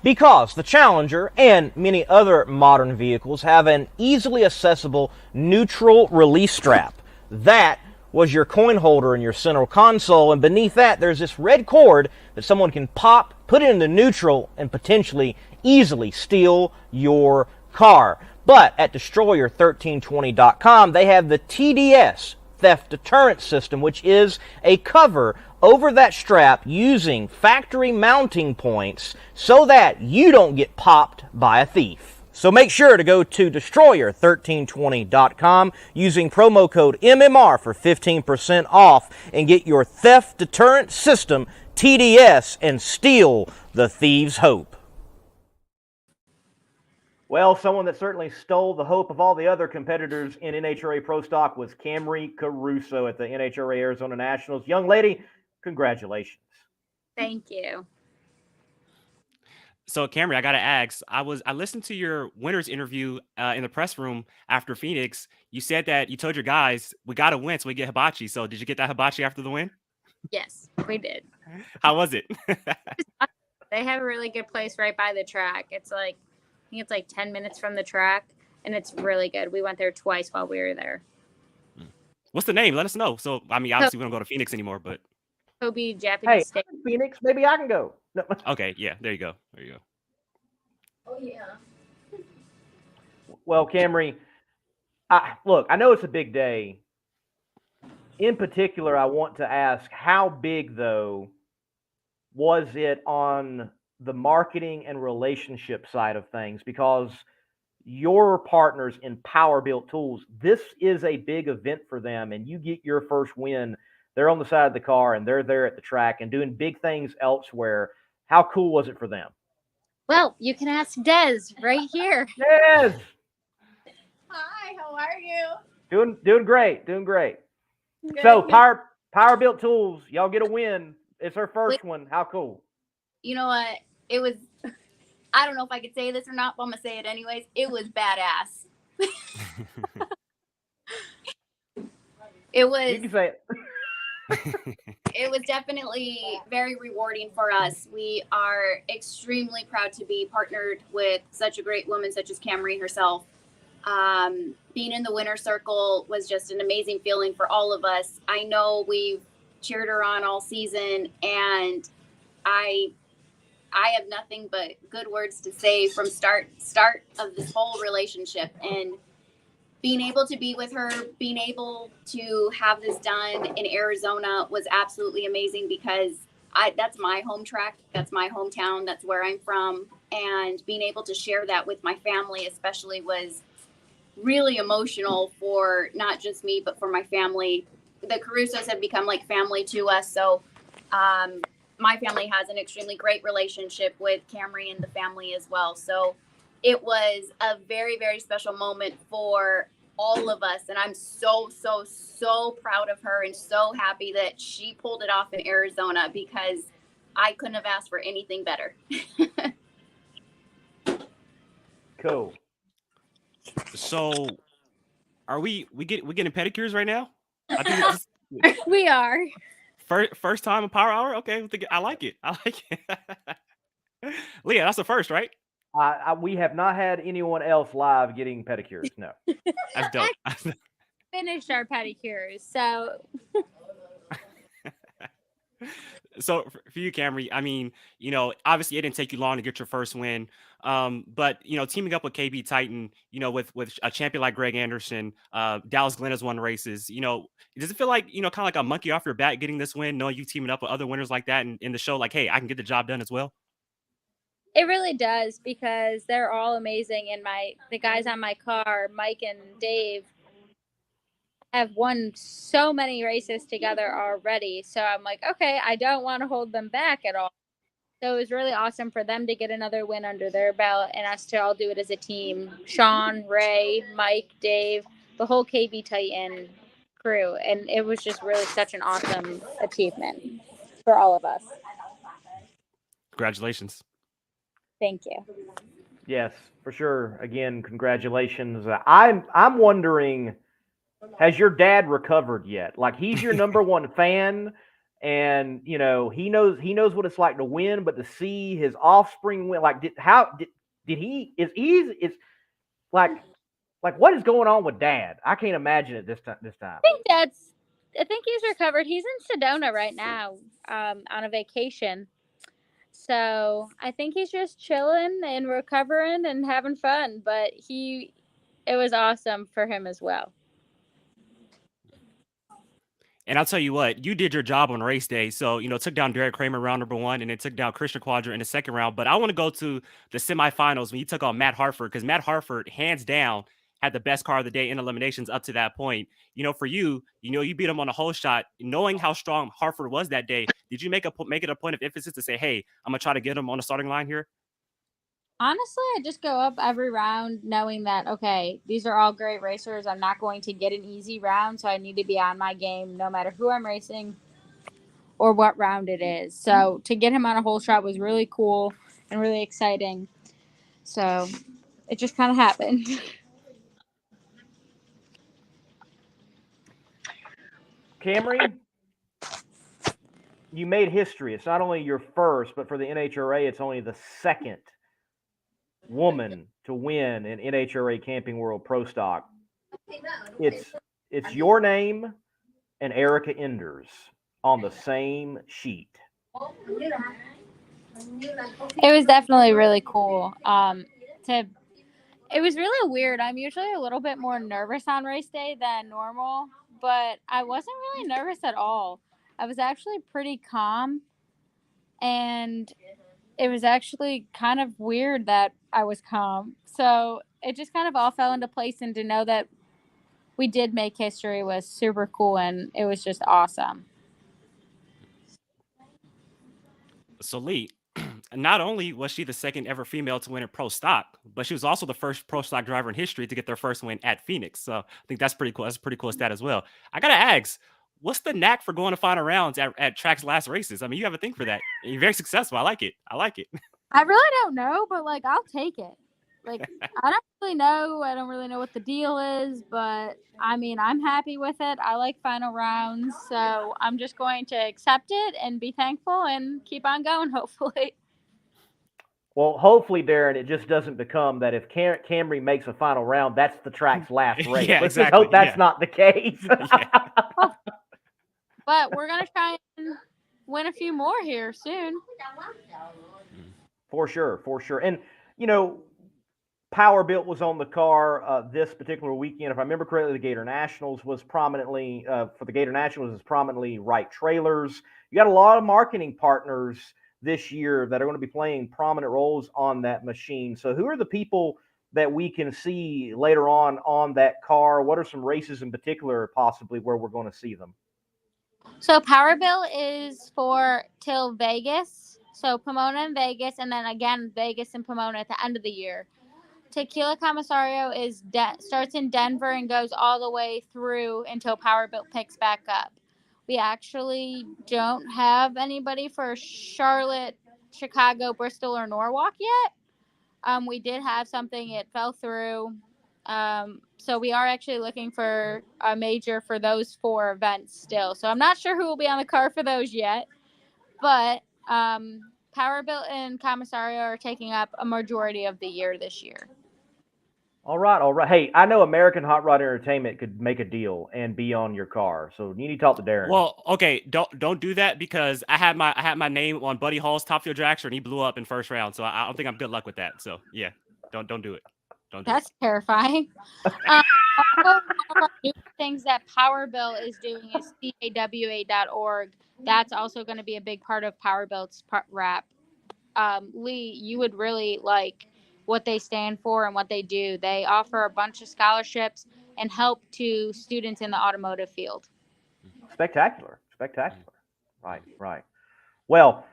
Because the Challenger and many other modern vehicles have an easily accessible neutral release strap. That was your coin holder in your center console, and beneath that there's this red cord that someone can pop, put it into neutral, and potentially easily steal your car. But at Destroyer1320.com, they have the TDS, Theft Deterrent System, which is a cover over that strap using factory mounting points so that you don't get popped by a thief. So make sure to go to Destroyer1320.com using promo code MMR for 15% off and get your Theft Deterrent System, TDS, and steal the thieves' hope. Well, someone that certainly stole the hope of all the other competitors in NHRA Pro Stock was Camrie Caruso at the NHRA Arizona Nationals. Young lady, congratulations. Thank you. So, Camrie, I got to ask, I listened to your winner's interview in the press room after Phoenix. You said that you told your guys, we got to win so we get hibachi. So did you get that hibachi after the win? Yes, we did. How was it? They have a really good place right by the track. I think it's like 10 minutes from the track, and it's really good. We went there twice while we were there. What's the name? Let us know. So, I mean, obviously we don't go to Phoenix anymore, but. Kobe Japanese steak. Phoenix, maybe I can go. No. Okay, yeah, there you go. Oh, yeah. Well, Camrie, look, I know it's a big day. In particular, I want to ask, how big, though, was it on the marketing and relationship side of things? Because your partners in Power Built Tools, this is a big event for them, and you get your first win. They're on the side of the car, and they're there at the track and doing big things elsewhere. How cool was it for them? Well, you can ask Des right here. Des! Hi, how are you? Doing great. Good. So, Power Built Tools, y'all get a win. It's her first one. How cool. You know what? It was, I don't know if I could say this or not, but I'm going to say it anyways. It was badass. It was. You can say it. It was definitely very rewarding for us. We are extremely proud to be partnered with such a great woman such as Camrie herself. Being in the winner's circle was just an amazing feeling for all of us. I know we've cheered her on all season, and I have nothing but good words to say from start of this whole relationship. And being able to be with her, being able to have this done in Arizona was absolutely amazing, because that's my home track. That's my hometown. That's where I'm from. And being able to share that with my family especially was really emotional for not just me, but for my family. The Carusos have become like family to us. So my family has an extremely great relationship with Camrie and the family as well. So it was a very, very special moment for all of us. And I'm so, so, so proud of her and so happy that she pulled it off in Arizona, because I couldn't have asked for anything better. Cool. So are we getting pedicures right now? I think We are. First time in Power Hour? Okay, I like it. Leah, that's the first, right? We have not had anyone else live getting pedicures. No. That's dope. Finished our pedicures, so So for you, Camry, I mean, obviously it didn't take you long to get your first win. But teaming up with KB Titan, with a champion like Greg Anderson, Dallas Glenn has won races. Does it feel like, kind of like a monkey off your back getting this win, knowing you teaming up with other winners like that and in the show, like, hey, I can get the job done as well? It really does, because they're all amazing, and the guys on my car, Mike and Dave, have won so many races together already. So I'm like, okay, I don't want to hold them back at all. So it was really awesome for them to get another win under their belt and us to all do it as a team. Sean, Ray, Mike, Dave, the whole KB Titan crew. And it was just really such an awesome achievement for all of us. Congratulations. Thank you. Yes, for sure. Again, congratulations. I'm wondering, has your dad recovered yet? Like, he's your number one fan, and he knows what it's like to win, but to see his offspring win, like, did he is like what is going on with Dad? I can't imagine it this time. I think he's recovered. He's in Sedona right now, on a vacation. So I think he's just chilling and recovering and having fun. But it was awesome for him as well. And I'll tell you what, you did your job on race day. So, took down Derek Kramer round number 1, and it took down Christian Quadra in the second round. But I want to go to the semifinals when you took on Matt Hartford, because Matt Hartford, hands down, had the best car of the day in eliminations up to that point. For you, you beat him on a whole shot. Knowing how strong Hartford was that day, did you make it a point of emphasis to say, hey, I'm going to try to get him on the starting line here? Honestly, I just go up every round knowing that, okay, these are all great racers. I'm not going to get an easy round, so I need to be on my game no matter who I'm racing or what round it is. So to get him on a whole shot was really cool and really exciting. So it just kind of happened. Camry, you made history. It's not only your first, but for the NHRA, it's only the second woman to win an NHRA Camping World Pro Stock. It's your name and Erica Enders on the same sheet. It was definitely really cool. It was really weird. I'm usually a little bit more nervous on race day than normal, but I wasn't really nervous at all. I was actually pretty calm, and it was actually kind of weird that I was calm. So it just kind of all fell into place, and to know that we did make history was super cool, and it was just awesome. So Lee, not only was she the second ever female to win a pro stock, but she was also the first pro stock driver in history to get their first win at Phoenix. So I think that's pretty cool. That's a pretty cool stat as well. I got to ask, what's the knack for going to final rounds at track's last races? I mean, you have a thing for that. You're very successful. I like it. I really don't know, but I'll take it. I don't really know. I don't really know what the deal is, but I mean, I'm happy with it. I like final rounds, so I'm just going to accept it and be thankful and keep on going, hopefully. Well, hopefully, Darren, it just doesn't become that if Camry makes a final round, that's the track's last race. Yeah, Let's exactly. just hope that's not the case. But we're going to try and win a few more here soon. For sure. And, Power Built was on the car this particular weekend. If I remember correctly, the Gator Nationals was prominently, Wright Trailers. You got a lot of marketing partners this year that are going to be playing prominent roles on that machine. So who are the people that we can see later on that car? What are some races in particular possibly where we're going to see them? So Power Built is till Vegas. So Pomona and Vegas, and then again Vegas and Pomona at the end of the year. Tequila Comisario starts in Denver and goes all the way through until Power Built picks back up. We actually don't have anybody for Charlotte, Chicago, Bristol, or Norwalk yet. We did have something. It fell through. So we are actually looking for a major for those 4 events still. So I'm not sure who will be on the car for those yet. But Power Built and Comisario are taking up a majority of the year this year. All right, all right. Hey, I know American Hot Rod Entertainment could make a deal and be on your car, so you need to talk to Darren. Well, okay, don't do that because I had my name on Buddy Hall's Top Fuel Dragster and he blew up in first round. So I don't think I'm good luck with that. So yeah, don't do it. Don't do it. That's terrifying. Also, one of our new things that Powerbill is doing is cawa.org. That's also going to be a big part of Powerbill's wrap. Lee, you would really like what they stand for and what they do. They offer a bunch of scholarships and help to students in the automotive field. Spectacular, spectacular. Right, right. Well,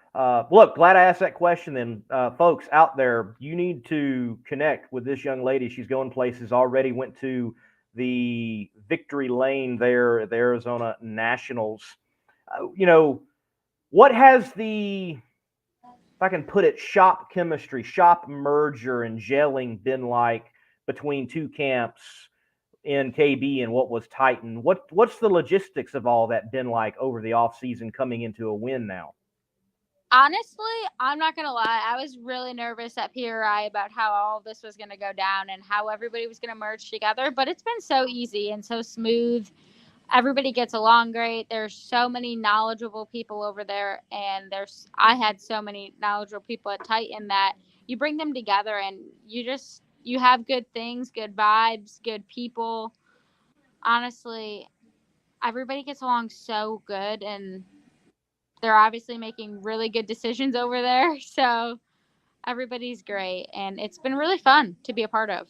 look, glad I asked that question. Then, folks out there, you need to connect with this young lady. She's going places already. Went to the victory lane there at the Arizona Nationals. What has the, if I can put it, shop chemistry, shop merger, and gelling been like between two camps in KB and what was Titan? What's the logistics of all that been like over the offseason coming into a win now? Honestly, I'm not going to lie. I was really nervous at PRI about how all of this was going to go down and how everybody was going to merge together, but it's been so easy and so smooth. Everybody gets along great. There's so many knowledgeable people over there, and I had so many knowledgeable people at Titan that you bring them together and you have good things, good vibes, good people. Honestly, everybody gets along so good, and they're obviously making really good decisions over there. So everybody's great, and it's been really fun to be a part of.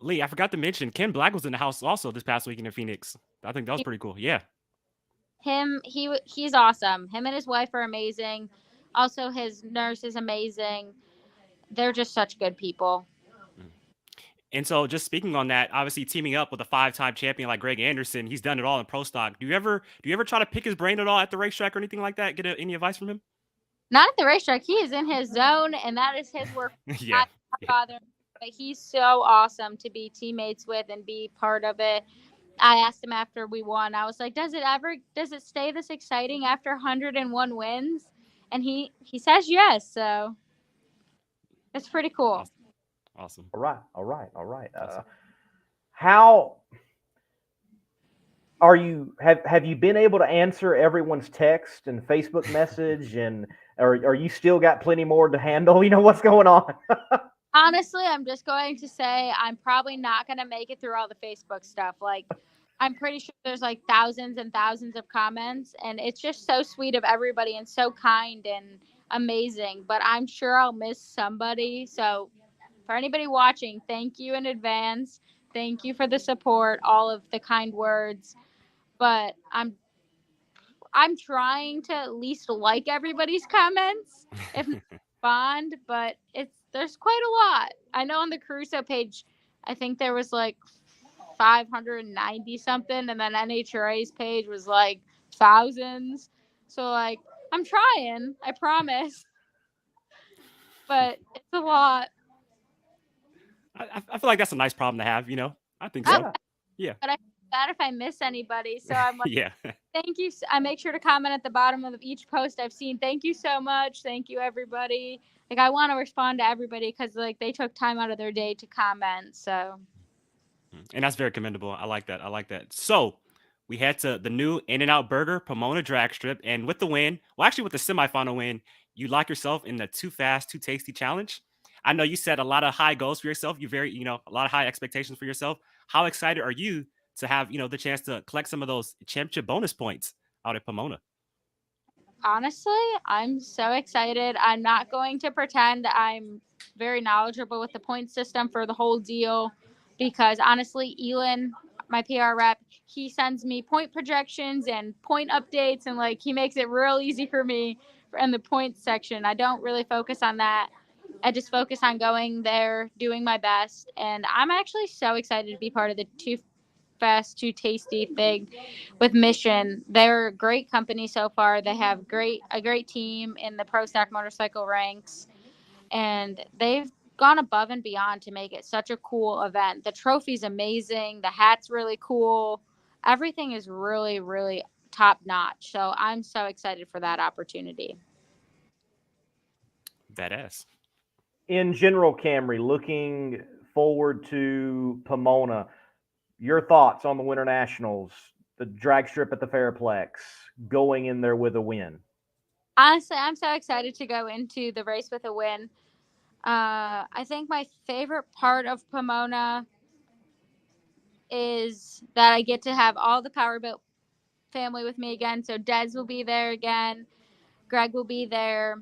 Lee, I forgot to mention Ken Black was in the house also this past weekend in Phoenix. I think that was pretty cool. Yeah. He's awesome. Him and his wife are amazing. Also, his nurse is amazing. They're just such good people. And so, just speaking on that, obviously teaming up with a 5-time champion like Greg Anderson, he's done it all in pro stock. Do you ever try to pick his brain at all at the racetrack or anything like that? Get any advice from him? Not at the racetrack. He is in his zone, and that is his work. Yeah. Father, but he's so awesome to be teammates with and be part of it. I asked him after we won. I was like, "Does it stay this exciting after 101 wins?" And he says yes. So it's pretty cool. Awesome. All right. How are you? Have you been able to answer everyone's text and Facebook message, and are you still got plenty more to handle? What's going on? Honestly, I'm just going to say I'm probably not going to make it through all the Facebook stuff. Like, I'm pretty sure there's like thousands and thousands of comments, and it's just so sweet of everybody and so kind and amazing. But I'm sure I'll miss somebody. So, for anybody watching, thank you in advance. Thank you for the support, all of the kind words. But I'm trying to at least like everybody's comments, if not respond. But there's quite a lot. I know on the Caruso page, I think there was like 590 something, and then NHRA's page was like thousands. So like, I'm trying, I promise, but it's a lot. I feel like that's a nice problem to have. I think so. Yeah. But I feel bad if I miss anybody, so I'm like, yeah. Thank you. I make sure to comment at the bottom of each post I've seen. Thank you so much. Thank you, everybody. Like, I want to respond to everybody because like they took time out of their day to comment. So, and that's very commendable. I like that. So we head to the new In-N-Out Burger Pomona drag strip, and with the win, well, actually with the semifinal win, you lock yourself in the Too Fast, Too Tasty challenge. I know you set a lot of high goals for yourself. You a lot of high expectations for yourself. How excited are you to have, the chance to collect some of those championship bonus points out at Pomona? Honestly, I'm so excited. I'm not going to pretend I'm very knowledgeable with the point system for the whole deal because honestly, Elon, my PR rep, he sends me point projections and point updates, and like he makes it real easy for me in the points section. I don't really focus on that. I just focus on going there, doing my best, and I'm actually so excited to be part of the Too Fast, Too Tasty thing with Mission. They're a great company so far. They have a great team in the pro stock motorcycle ranks, and they've gone above and beyond to make it such a cool event. The trophy's amazing. The hat's really cool. Everything is really, really top notch. So I'm so excited for that opportunity. Badass. in general, Camrie, looking forward to Pomona, your thoughts on the Winter Nationals, the drag strip at the Fairplex, going in there with a win? Honestly, I'm so excited to go into the race with a win. I think my favorite part of Pomona is that I get to have all the Powerboat family with me again. So Des will be there again. Greg will be there.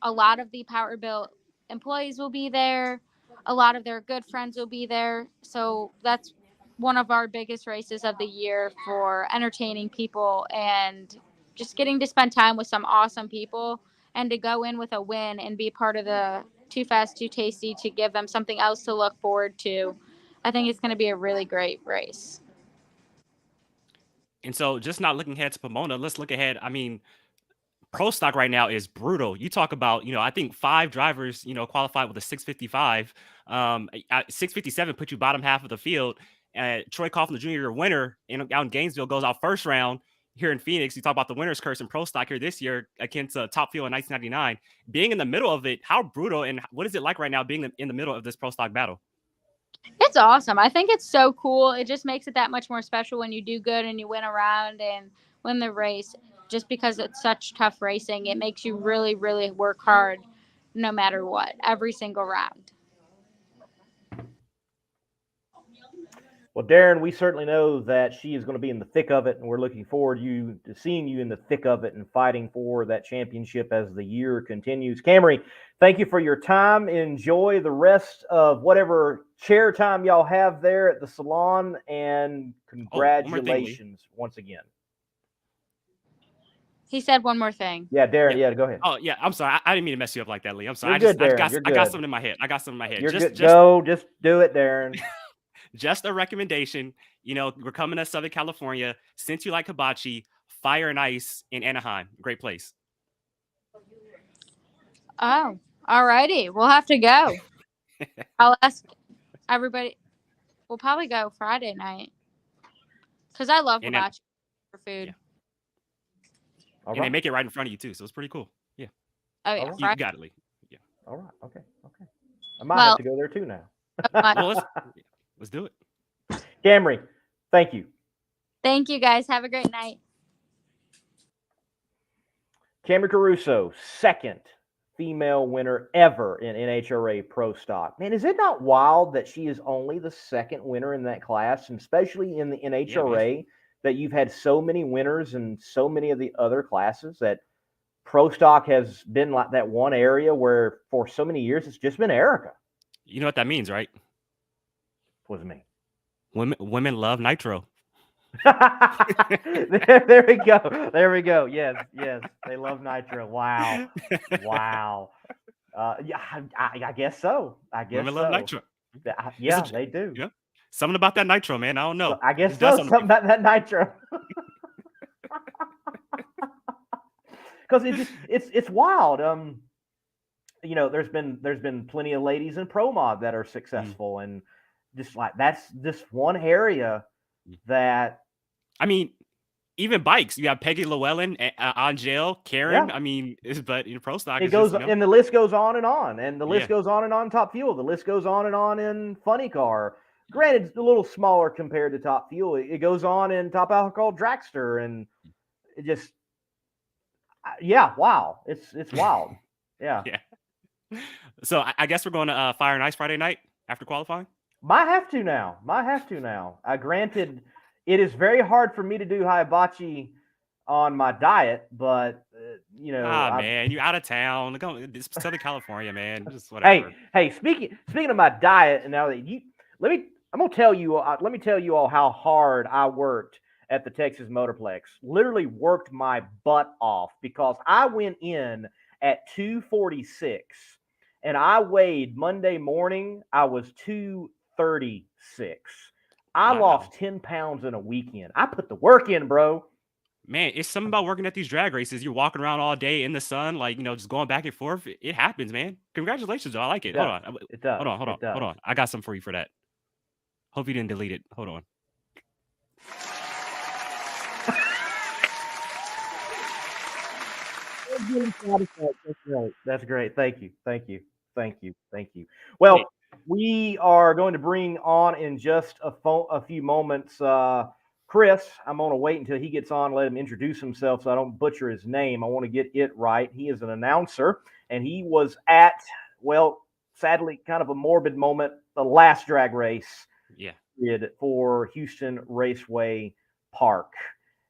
A lot of the Powerboat employees will be there. A lot of their good friends will be there. So that's one of our biggest races of the year for entertaining people and just getting to spend time with some awesome people and to go in with a win and be part of the Too Fast, Too Tasty to give them something else to look forward to. I think it's going to be a really great race. And so just not looking ahead to Pomona, let's look ahead. I mean, pro stock right now is brutal. You talk about, I think 5 drivers, qualified with a 655. 657 put you bottom half of the field. Troy Coughlin, the junior winner out in Gainesville, goes out first round here in Phoenix. You talk about the winner's curse in pro stock here this year against Top Fuel in 1999. Being in the middle of it, how brutal and what is it like right now being in the middle of this pro stock battle? It's awesome. I think it's so cool. It just makes it that much more special when you do good and you win a round and win the race. Just because it's such tough racing, it makes you really, really work hard no matter what, every single round. Well, Darren, we certainly know that she is going to be in the thick of it, and we're looking forward to seeing you in the thick of it and fighting for that championship as the year continues. Camrie, thank you for your time. Enjoy the rest of whatever chair time y'all have there at the salon, and congratulations once again. He said one more thing. Yeah, Darren. Yeah, go ahead. Oh, yeah. I'm sorry. I didn't mean to mess you up like that, Lee. I'm sorry. You're I got something in my head. You're good. Go. Just do it, Darren. Just a recommendation. We're coming to Southern California. Since you like hibachi, Fire and Ice in Anaheim. Great place. Oh, all righty. We'll have to go. I'll ask everybody. We'll probably go Friday night because I love hibachi for food. Yeah. And they make it right in front of you too, so it's pretty cool. Yeah. Oh yeah, you got it, Lee. Yeah. All right. Okay. I might have to go there too now. Well, let's do it. Camrie, thank you. Thank you, guys. Have a great night. Camrie Caruso, second female winner ever in NHRA Pro Stock. Man, is it not wild that she is only the second winner in that class, and especially in the NHRA? That you've had so many winners in so many of the other classes, that pro stock has been like that one area where for so many years it's just been Erica. You know what that means, right? What does it mean? Women love nitro. there we go. Yes, they love nitro. Wow. Yeah, I guess so. Women love nitro. Yeah, they do. Yeah. Something about that nitro, man. I don't know. I guess so. Something about that nitro. Because it's wild. There's been plenty of ladies in pro mod that are successful, and just like that's this one area that. I mean, even bikes. You have Peggy Llewellyn, Angel, Karen. Yeah. I mean, but in pro stock, it goes and the list goes on and on, and the list goes on and on. Top Fuel, the list goes on and on in Funny Car. Granted, it's a little smaller compared to Top Fuel. It goes on in Top Alcohol Dragster, and it just, wow, it's wild. Yeah. So I guess we're going to Fire and Ice Friday night after qualifying. Might have to now. Granted, it is very hard for me to do hibachi on my diet, but man, you out of town. It's Southern California, man. Just whatever. Hey. Speaking of my diet, and now that let me tell you all how hard I worked at the Texas Motorplex. Literally worked my butt off because I went in at 246 and I weighed Monday morning. I was 236. I lost 10 pounds in a weekend. I put the work in, bro. Man, it's something about working at these drag races. You're walking around all day in the sun, just going back and forth. It happens, man. Congratulations, though. I like it. Hold on. It does. Hold on. I got something for you for that. Hope you didn't delete it. Hold on. That's great. Thank you. Thank you. Well, we are going to bring on in just a few moments Chris. I'm going to wait until he gets on, let him introduce himself so I don't butcher his name. I want to get it right. He is an announcer, and he was at, well, sadly, kind of a morbid moment, the last drag race for Houston Raceway Park.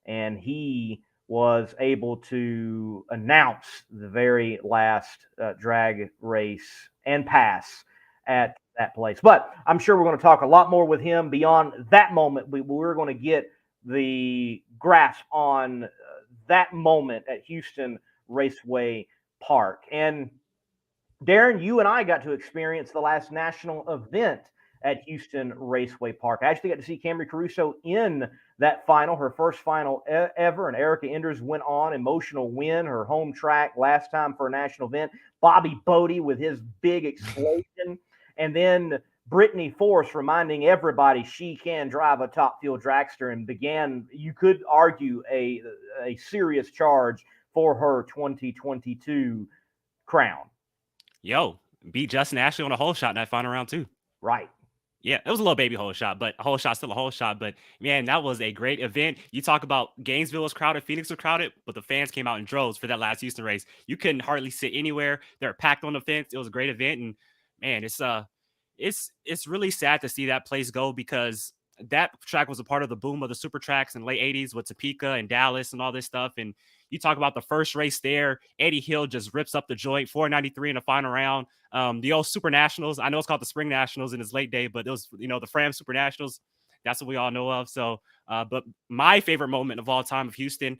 And he was able to announce the very last drag race and pass at that place. But I'm sure we're going to talk a lot more with him beyond that moment. We're going to get the grasp on that moment at Houston Raceway Park. And Darren, you and I got to experience the last national event at Houston Raceway Park. I actually got to see Camrie Caruso in that final, her first final ever, and Erica Enders went on, emotional win, her home track last time for a national event. Bobby Bodie with his big explosion, and then Brittany Force reminding everybody she can drive a top fuel dragster, and began, you could argue, a serious charge for her 2022 crown. Yo, beat Justin Ashley on a hole shot in that final round too. Right. Yeah, it was a little baby hole shot, but a hole shot still a hole shot. But man, that was a great event. You talk about Gainesville was crowded, Phoenix was crowded, but the fans came out in droves for that last Houston race. You couldn't hardly sit anywhere. They were packed on the fence. It was a great event, and man, it's really sad to see that place go, because that track was a part of the boom of the super tracks in the late 80s with Topeka and Dallas and all this stuff. And you talk about the first race there, Eddie Hill just rips up the joint, 493 in the final round. The old Super Nationals, I know it's called the Spring Nationals in its late day, but it was, the Fram Super Nationals. That's what we all know of. So, but my favorite moment of all time of Houston,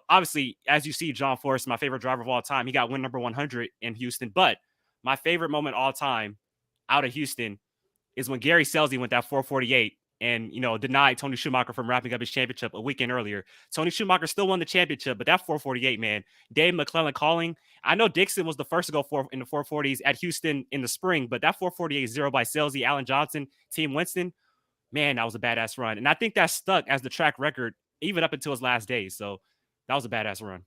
obviously, as you see, John Force, my favorite driver of all time, he got win number 100 in Houston. But my favorite moment all time out of Houston is when Gary Scelzi went that 448 and, denied Tony Schumacher from wrapping up his championship a weekend earlier. Tony Schumacher still won the championship, but that 448, man, Dave McClellan calling. I know Dixon was the first to go in the 440s at Houston in the spring, but that 448 0 by Scelzi, Alan Johnson, Team Winston, man, that was a badass run. And I think that stuck as the track record even up until his last days. So that was a badass run.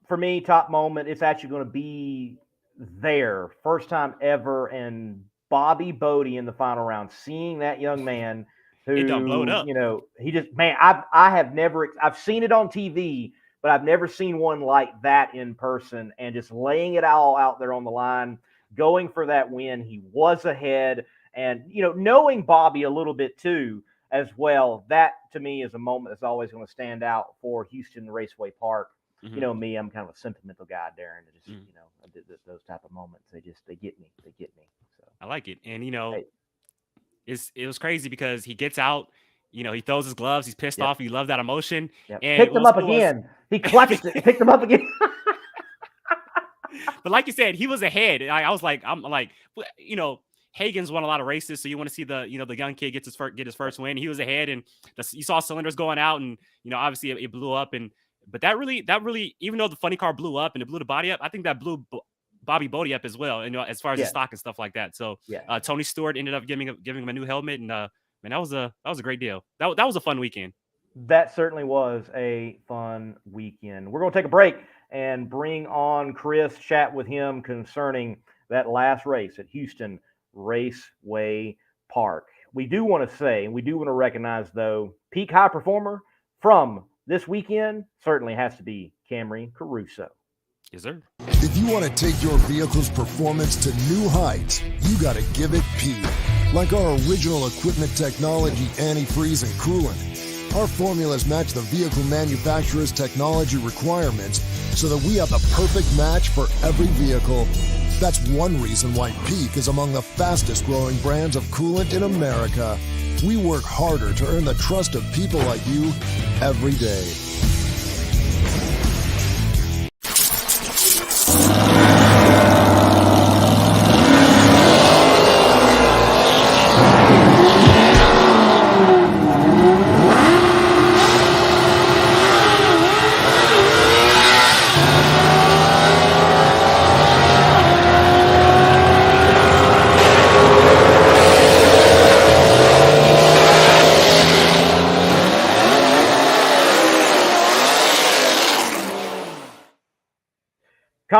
For me, top moment, it's actually going to be there. First time ever, and Bobby Bodie in the final round, seeing that young man who, it done blowed up. He just, man, I've seen it on TV, but I've never seen one like that in person, and just laying it all out there on the line, going for that win. He was ahead, and, knowing Bobby a little bit too, as well, that to me is a moment that's always going to stand out for Houston Raceway Park. Mm-hmm. Me, I'm kind of a sentimental guy, Darren. Just, those type of moments, they get me. So I like it. And, it was crazy because he gets out, he throws his gloves. He's pissed off. You love that emotion. Yep. And picked him up again. He clutched it, picked him up again. But like you said, he was ahead. I'm like, Hagen's won a lot of races, so you want to see the young kid get his first win. He was ahead, and you saw cylinders going out, and obviously it blew up. But that really, even though the funny car blew up and it blew the body up, I think that blew Bobby Bodie up as well, as far as the stock and stuff like that. So Tony Stewart ended up giving him a new helmet, and man, that was a great deal. That was a fun weekend. That certainly was a fun weekend. We're going to take a break and bring on Chris, chat with him concerning that last race at Houston Raceway Park. We do want to say, and we do want to recognize, though, peak high performer from this weekend certainly has to be Camrie Caruso. Yes, sir. If you want to take your vehicle's performance to new heights, you got to give it P. Like our original equipment technology, antifreeze, and coolant. Our formulas match the vehicle manufacturer's technology requirements so that we have the perfect match for every vehicle. That's one reason why Peak is among the fastest growing brands of coolant in America. We work harder to earn the trust of people like you every day.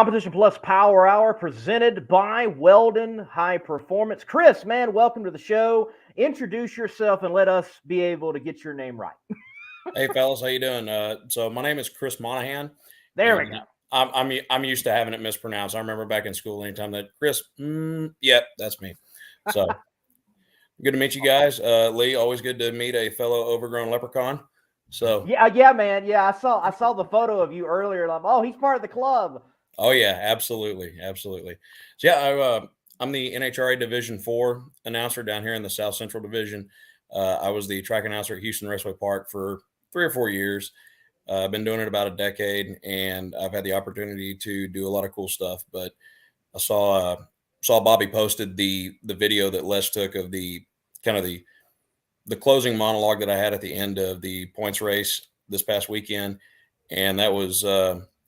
Competition Plus Power Hour presented by Weldon High Performance. Chris, man, welcome to the show. Introduce yourself and let us be able to get your name right. Hey, fellas, how you doing? So my name is Chris Monahan. There we go. I'm used to having it mispronounced. I remember back in school, anytime that Chris, yep, that's me. So good to meet you guys. Lee, always good to meet a fellow overgrown leprechaun. So yeah, man. Yeah, I saw the photo of you earlier. Like, oh, he's part of the club. Oh yeah, absolutely. So yeah, I'm the NHRA Division 4 announcer down here in the South Central Division. I was the track announcer at Houston Raceway Park for 3 or 4 years. I've been doing it about a decade, and I've had the opportunity to do a lot of cool stuff. But I saw Bobby posted the video that Les took of the kind of the closing monologue that I had at the end of the points race this past weekend, and that was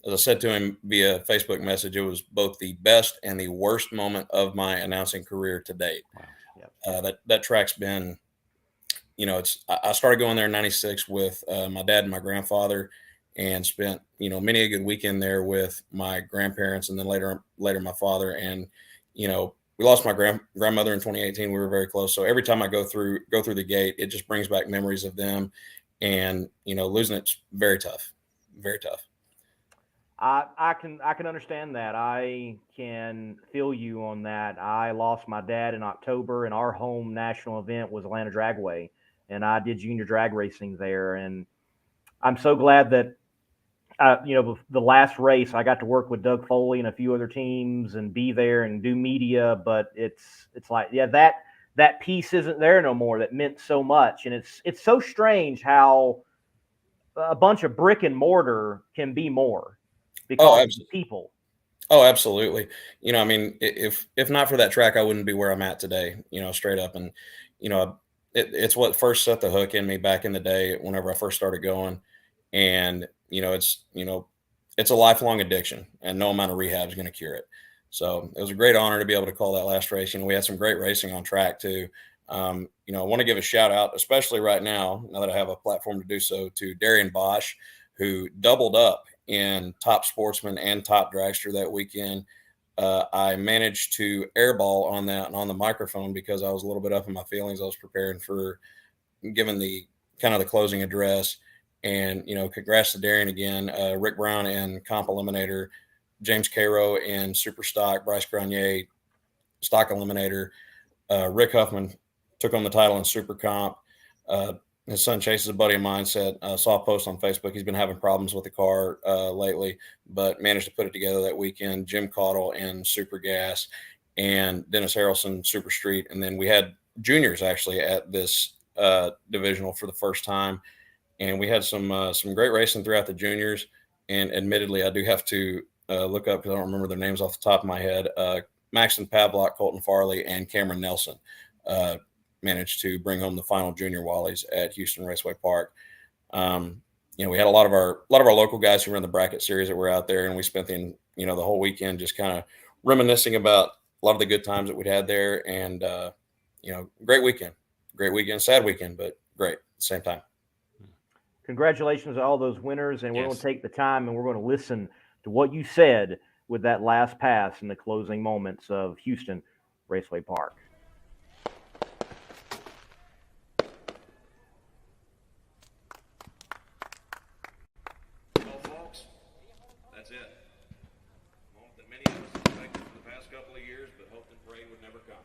as I said to him via Facebook message, it was both the best and the worst moment of my announcing career to date. Wow. Yep. That track's been, I started going there in '96 with my dad and my grandfather, and spent, many a good weekend there with my grandparents, and then later my father. And, we lost my grandmother in 2018. We were very close. So every time I go through the gate, it just brings back memories of them. And, losing it's very tough, very tough. I can understand that. I can feel you on that. I lost my dad in October, and our home national event was Atlanta Dragway, and I did junior drag racing there. And I'm so glad that, the last race I got to work with Doug Foley and a few other teams and be there and do media. But it's like, yeah, that piece isn't there no more. That meant so much, and it's so strange how a bunch of brick and mortar can be more. Because of people. Oh, absolutely. If not for that track, I wouldn't be where I'm at today, straight up. And, it's what first set the hook in me back in the day, whenever I first started going. And, it's a lifelong addiction, and no amount of rehab is going to cure it. So it was a great honor to be able to call that last race. We had some great racing on track too. I want to give a shout out, especially right now that I have a platform to do so, to Darian Bosch, who doubled up in top sportsman and top dragster that weekend. I managed to airball on that and on the microphone because I was a little bit up in my feelings. I was preparing for giving the kind of the closing address. And, congrats to Darian again, Rick Brown in Comp Eliminator, James Cairo in Super Stock, Bryce Grenier, Stock Eliminator, Rick Huffman took on the title in Super Comp. His son Chase is a buddy of mine. Saw a post on Facebook. He's been having problems with the car lately, but managed to put it together that weekend. Jim Caudle in Super Gas, and Dennis Harrelson Super Street. And then we had juniors actually at this divisional for the first time, and we had some great racing throughout the juniors. And admittedly, I do have to look up, because I don't remember their names off the top of my head. Maxon Pavlock, Colton Farley, and Cameron Nelson managed to bring home the final junior Wallies at Houston Raceway Park. We had a lot of our local guys who run the bracket series that were out there, and we spent the whole weekend just kind of reminiscing about a lot of the good times that we'd had there. And great weekend, sad weekend, but great at the same time. Congratulations to all those winners, and we're going to take the time and we're going to listen to what you said with that last pass in the closing moments of Houston Raceway Park. Well, folks, that's it. A moment that many of us expected for the past couple of years, but hoped and prayed would never come.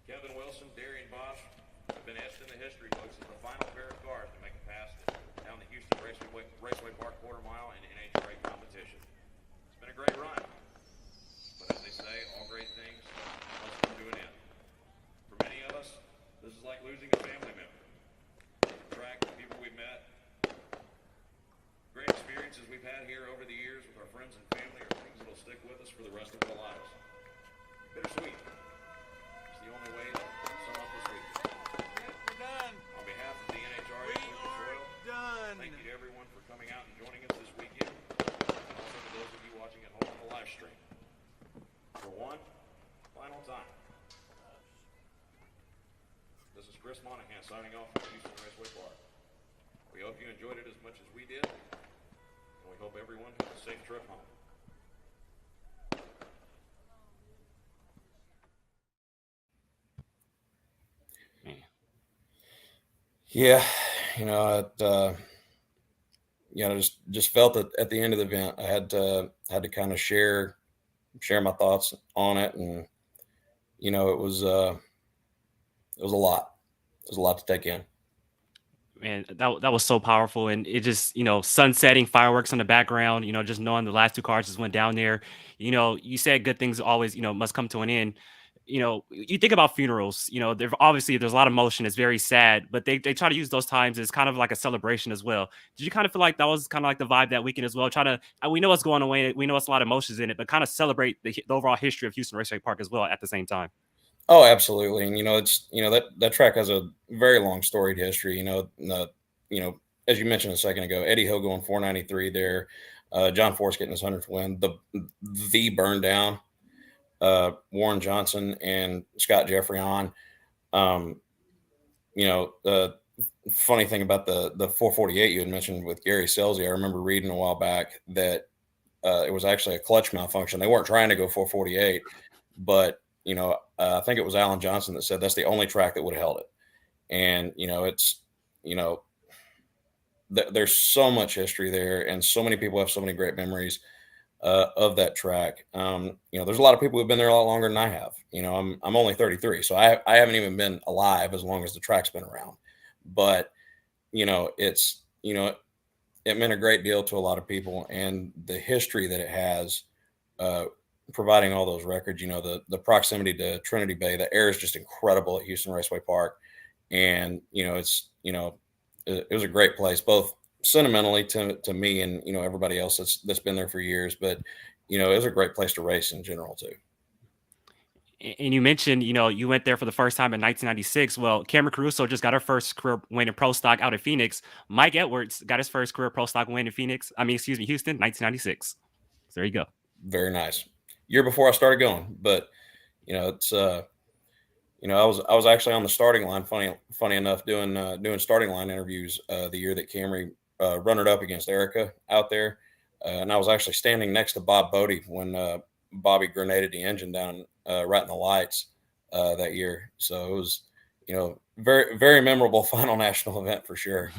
Kevin Wilson, Darian Bosch have been etched in the history books as the final pair of cars to make a pass down the Houston Raceway Park quarter mile in NHRA competition. It's been a great run, but as they say, all great things must come to an end. For many of us, this is like losing a family member. The track, the people we've met, great experiences we've had here over the years with our friends and family are things that'll stick with us for the rest of our lives. Bittersweet. It's the only way to sum up this week. We're done. On behalf of the NHRA, We are done. thank you to everyone for coming out and joining us this weekend, and also to those of you watching at home on the live stream. For one final time, this is Chris Monahan signing off from Houston Raceway Park. We hope you enjoyed it as much as we did, and we hope everyone has a safe trip home. Yeah, you know, just felt that at the end of the event, I had to kind of share my thoughts on it, and it was a lot. It was a lot to take in. Man, that was so powerful, and it just sunsetting, fireworks in the background, just knowing the last two cars just went down there. You said good things always must come to an end. You think about funerals. There's a lot of emotion. It's very sad, but they try to use those times as kind of like a celebration as well. Did you kind of feel like that was kind of like the vibe that weekend as well? Try to we know what's going away. We know it's a lot of emotions in it, but kind of celebrate the overall history of Houston Raceway Park as well at the same time. Oh, absolutely. And it's that track has a very long storied history. As you mentioned a second ago, Eddie Hill going 493 there, John Force getting his 100th win, the burn down, Warren Johnson and Scott Jeffrey on. The funny thing about the 448 you had mentioned with Gary Selzy, I remember reading a while back that it was actually a clutch malfunction. They weren't trying to go 448, but I think it was Alan Johnson that said that's the only track that would have held it. And there's so much history there, and so many people have so many great memories of that track. There's a lot of people who've been there a lot longer than I have. I'm only 33, so I haven't even been alive as long as the track's been around. But it meant a great deal to a lot of people, and the history that it has, providing all those records. The proximity to Trinity Bay, the air is just incredible at Houston Raceway Park, and it was a great place, both sentimentally to me and everybody else that's been there for years, but it was a great place to race in general too. And you mentioned, you went there for the first time in 1996. Well, Camrie Caruso just got her first career win in pro stock out of Phoenix. Mike Edwards got his first career pro stock win in Houston, 1996. So there you go. Very nice. Year before I started going, but it's I was actually on the starting line. Funny enough, doing starting line interviews the year that Camrie runnered up against Erica out there, and I was actually standing next to Bob Bodie when Bobby grenaded the engine down right in the lights that year. So it was very, very memorable final national event for sure.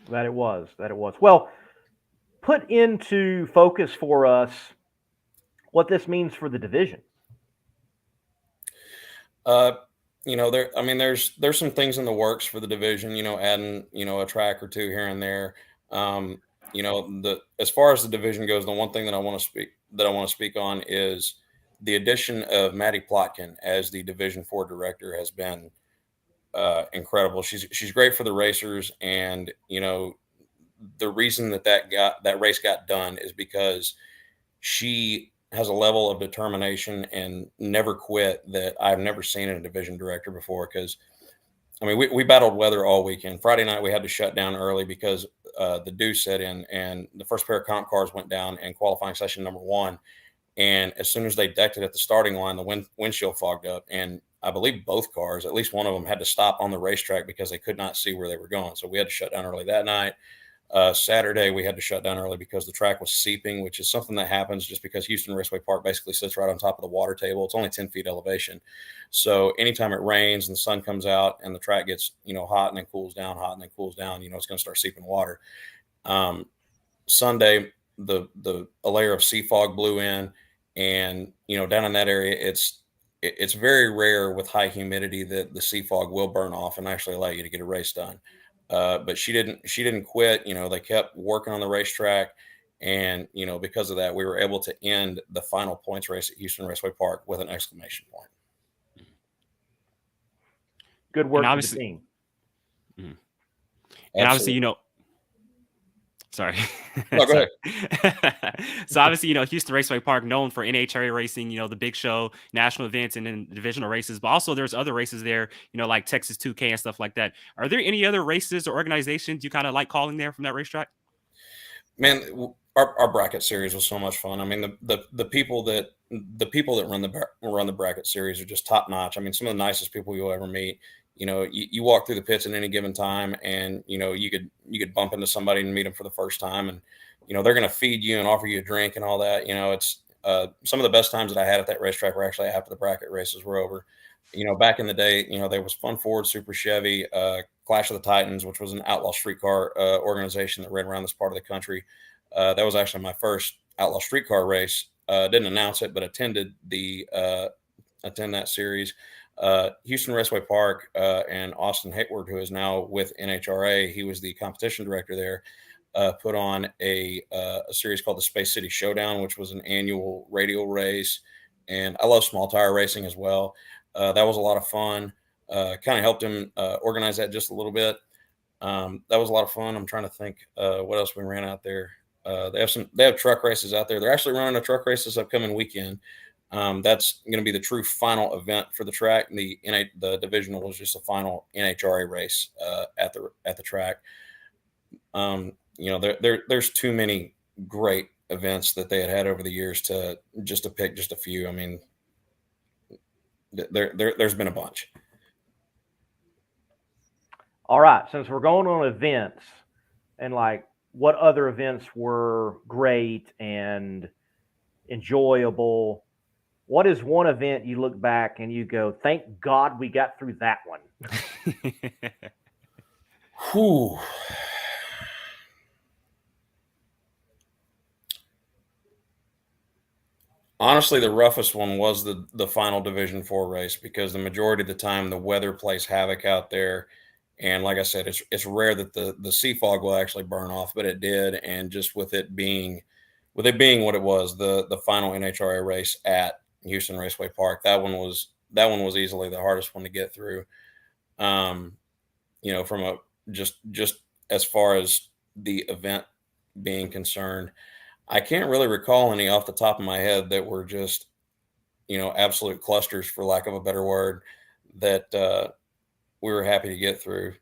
That it was. Well, put into focus for us what this means for the division. There's some things in the works for the division, adding, a track or two here and there. As far as the division goes, the one thing that I want to speak on is the addition of Maddie Plotkin as the Division 4 director has been incredible. She's great for the racers, and the reason that race got done is because she has a level of determination and never quit that I've never seen in a division director before. Because we battled weather all weekend. Friday night we had to shut down early because the dew set in, and the first pair of comp cars went down in qualifying session number 1. And as soon as they decked it at the starting line, the windshield fogged up, and I believe both cars, at least one of them, had to stop on the racetrack because they could not see where they were going. So we had to shut down early that night. Saturday, we had to shut down early because the track was seeping, which is something that happens just because Houston Raceway Park basically sits right on top of the water table. It's only 10 feet elevation. So anytime it rains and the sun comes out and the track gets, hot and then cools down, it's going to start seeping water. Sunday, a layer of sea fog blew in, and, down in that area, it's very rare with high humidity that the sea fog will burn off and actually allow you to get a race done. But she didn't quit. They kept working on the racetrack, and because of that, we were able to end the final points race at Houston Raceway Park with an exclamation point. Good work for the team. And obviously, sorry. No, go ahead. So obviously, Houston Raceway Park known for NHRA racing, the big show, national events, and then divisional races. But also there's other races there, like Texas 2K and stuff like that. Are there any other races or organizations you kind of like calling there from that racetrack? Man, our bracket series was so much fun. The people that run the bracket series are just top notch. Some of the nicest people you'll ever meet. You walk through the pits at any given time, and you could bump into somebody and meet them for the first time, and they're going to feed you and offer you a drink and all that. It's some of the best times that I had at that racetrack were actually after the bracket races were over. Back in the day, there was Fun Ford, Super Chevy, Clash of the Titans, which was an outlaw streetcar organization that ran around this part of the country. That was actually my first outlaw streetcar race. Didn't announce it, but attend that series. Houston Raceway Park and Austin Hayward, who is now with NHRA, he was the competition director there, put on a series called the Space City Showdown, which was an annual radial race. And I love small tire racing as well. That was a lot of fun. Kind of helped him organize that just a little bit. That was a lot of fun. I'm trying to think what else we ran out there. They have truck races out there. They're actually running a truck race this upcoming weekend. That's going to be the true final event for the track. The divisional was just a final NHRA race at the track. There's too many great events that they had over the years to pick just a few. I mean, there's been a bunch. All right, since we're going on events, and like what other events were great and enjoyable, what is one event you look back and you go, thank God we got through that one? Whew. Honestly, the roughest one was the final Division 4 race, because the majority of the time the weather plays havoc out there. And like I said, it's rare that the sea fog will actually burn off, but it did. And just with it being what it was, the final NHRA race at Houston Raceway Park, that one was easily the hardest one to get through. From just as far as the event being concerned, I can't really recall any off the top of my head that were just, absolute clusters, for lack of a better word, that we were happy to get through.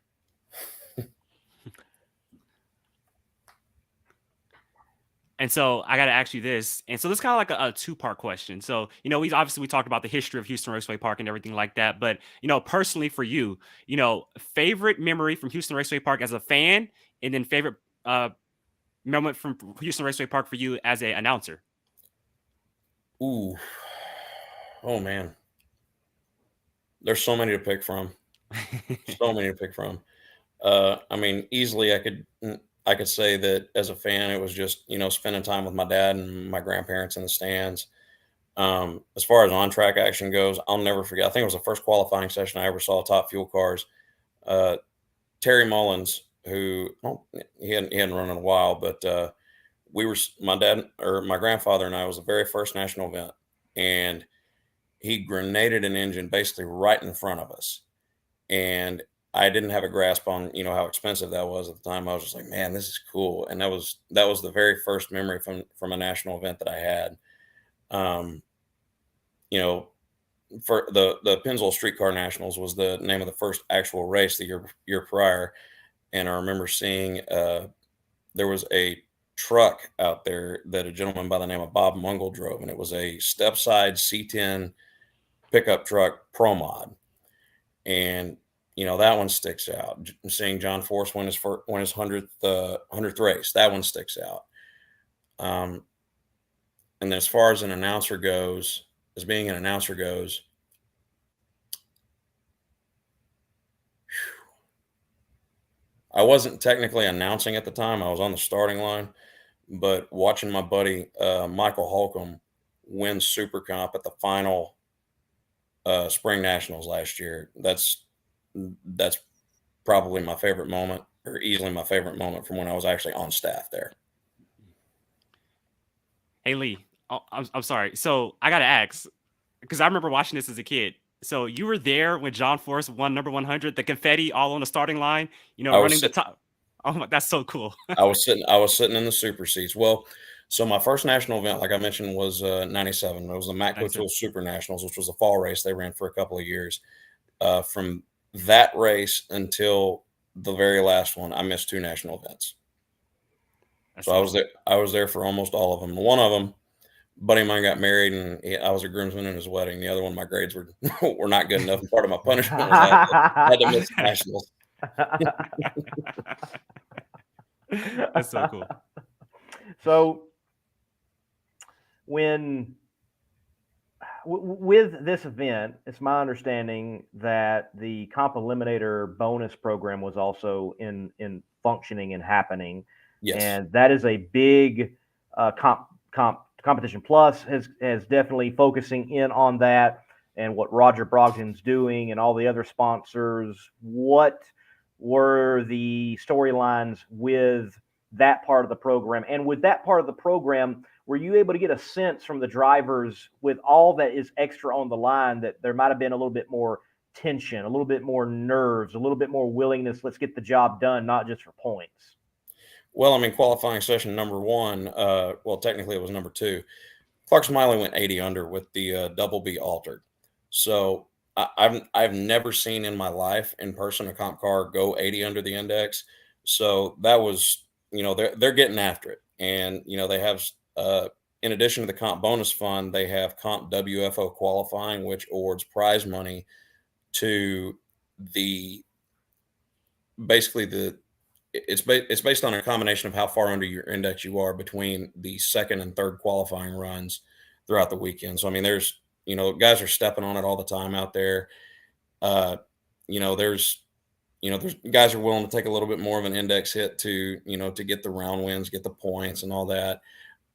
And so I got to ask you this. And so this is kind of like a two-part question. So, we talked about the history of Houston Raceway Park and everything like that. But, personally for you, favorite memory from Houston Raceway Park as a fan, and then favorite moment from Houston Raceway Park for you as an announcer? Ooh. Oh, man. There's so many to pick from. I mean, easily I could say that as a fan, it was just, spending time with my dad and my grandparents in the stands. As far as on-track action goes, I'll never forget. I think it was the first qualifying session I ever saw Top Fuel cars. Terry Mullins, who he hadn't run in a while, but my grandfather and I, was the very first national event, and he grenaded an engine basically right in front of us. And I didn't have a grasp on, how expensive that was at the time. I was just like, man, this is cool. And that was the very first memory from a national event that I had. For the Pennzoil Streetcar Nationals was the name of the first actual race the year prior. And I remember seeing there was a truck out there that a gentleman by the name of Bob Mungle drove, and it was a step-side C10 pickup truck Pro Mod. And that one sticks out. Seeing John Force win his 100th race, that one sticks out. And then as far as being an announcer goes, I wasn't technically announcing at the time. I was on the starting line, but watching my buddy Michael Holcomb win Super Comp at the final Spring Nationals last year, that's probably my favorite moment, or easily my favorite moment from when I was actually on staff there. Hey, Lee, I'm sorry. So I got to ask, because I remember watching this as a kid. So you were there when John Force won number 100, the confetti all on the starting line, running the top. Oh, that's so cool. I was sitting in the super seats. Well, so my first national event, like I mentioned, was 97. It was the Matco Tool Super Nationals, which was a fall race they ran for a couple of years. From that race until the very last one, I missed 2 national events. So I was there for almost all of them. One of them, a buddy of mine got married, and I was a groomsman in his wedding. The other one, my grades were not good enough. And part of my punishment was I had to miss nationals. That's so cool. So when with this event, it's my understanding that the comp eliminator bonus program was also in functioning and happening, Yes. and that is a big competition plus has definitely focusing in on that and what Roger Brogdon's doing and all the other sponsors. What were the storylines with that part of the program? And with that part of the program, were you able to get a sense from the drivers with all that is extra on the line that there might have been a little bit more tension, a little bit more nerves, a little bit more willingness? Let's get the job done, not just for points. Well, I mean, qualifying session number one, well, technically it was number two. Clark Smiley went 80 under with the double B altered. So I've never seen in my life in person a comp car go 80 under the index. So that was, they're getting after it. And, they have, in addition to the comp bonus fund, they have comp WFO qualifying, which awards prize money to it's based on a combination of how far under your index you are between the second and third qualifying runs throughout the weekend. So, I mean, there's, guys are stepping on it all the time out there. There's guys are willing to take a little bit more of an index hit to get the round wins, get the points and all that.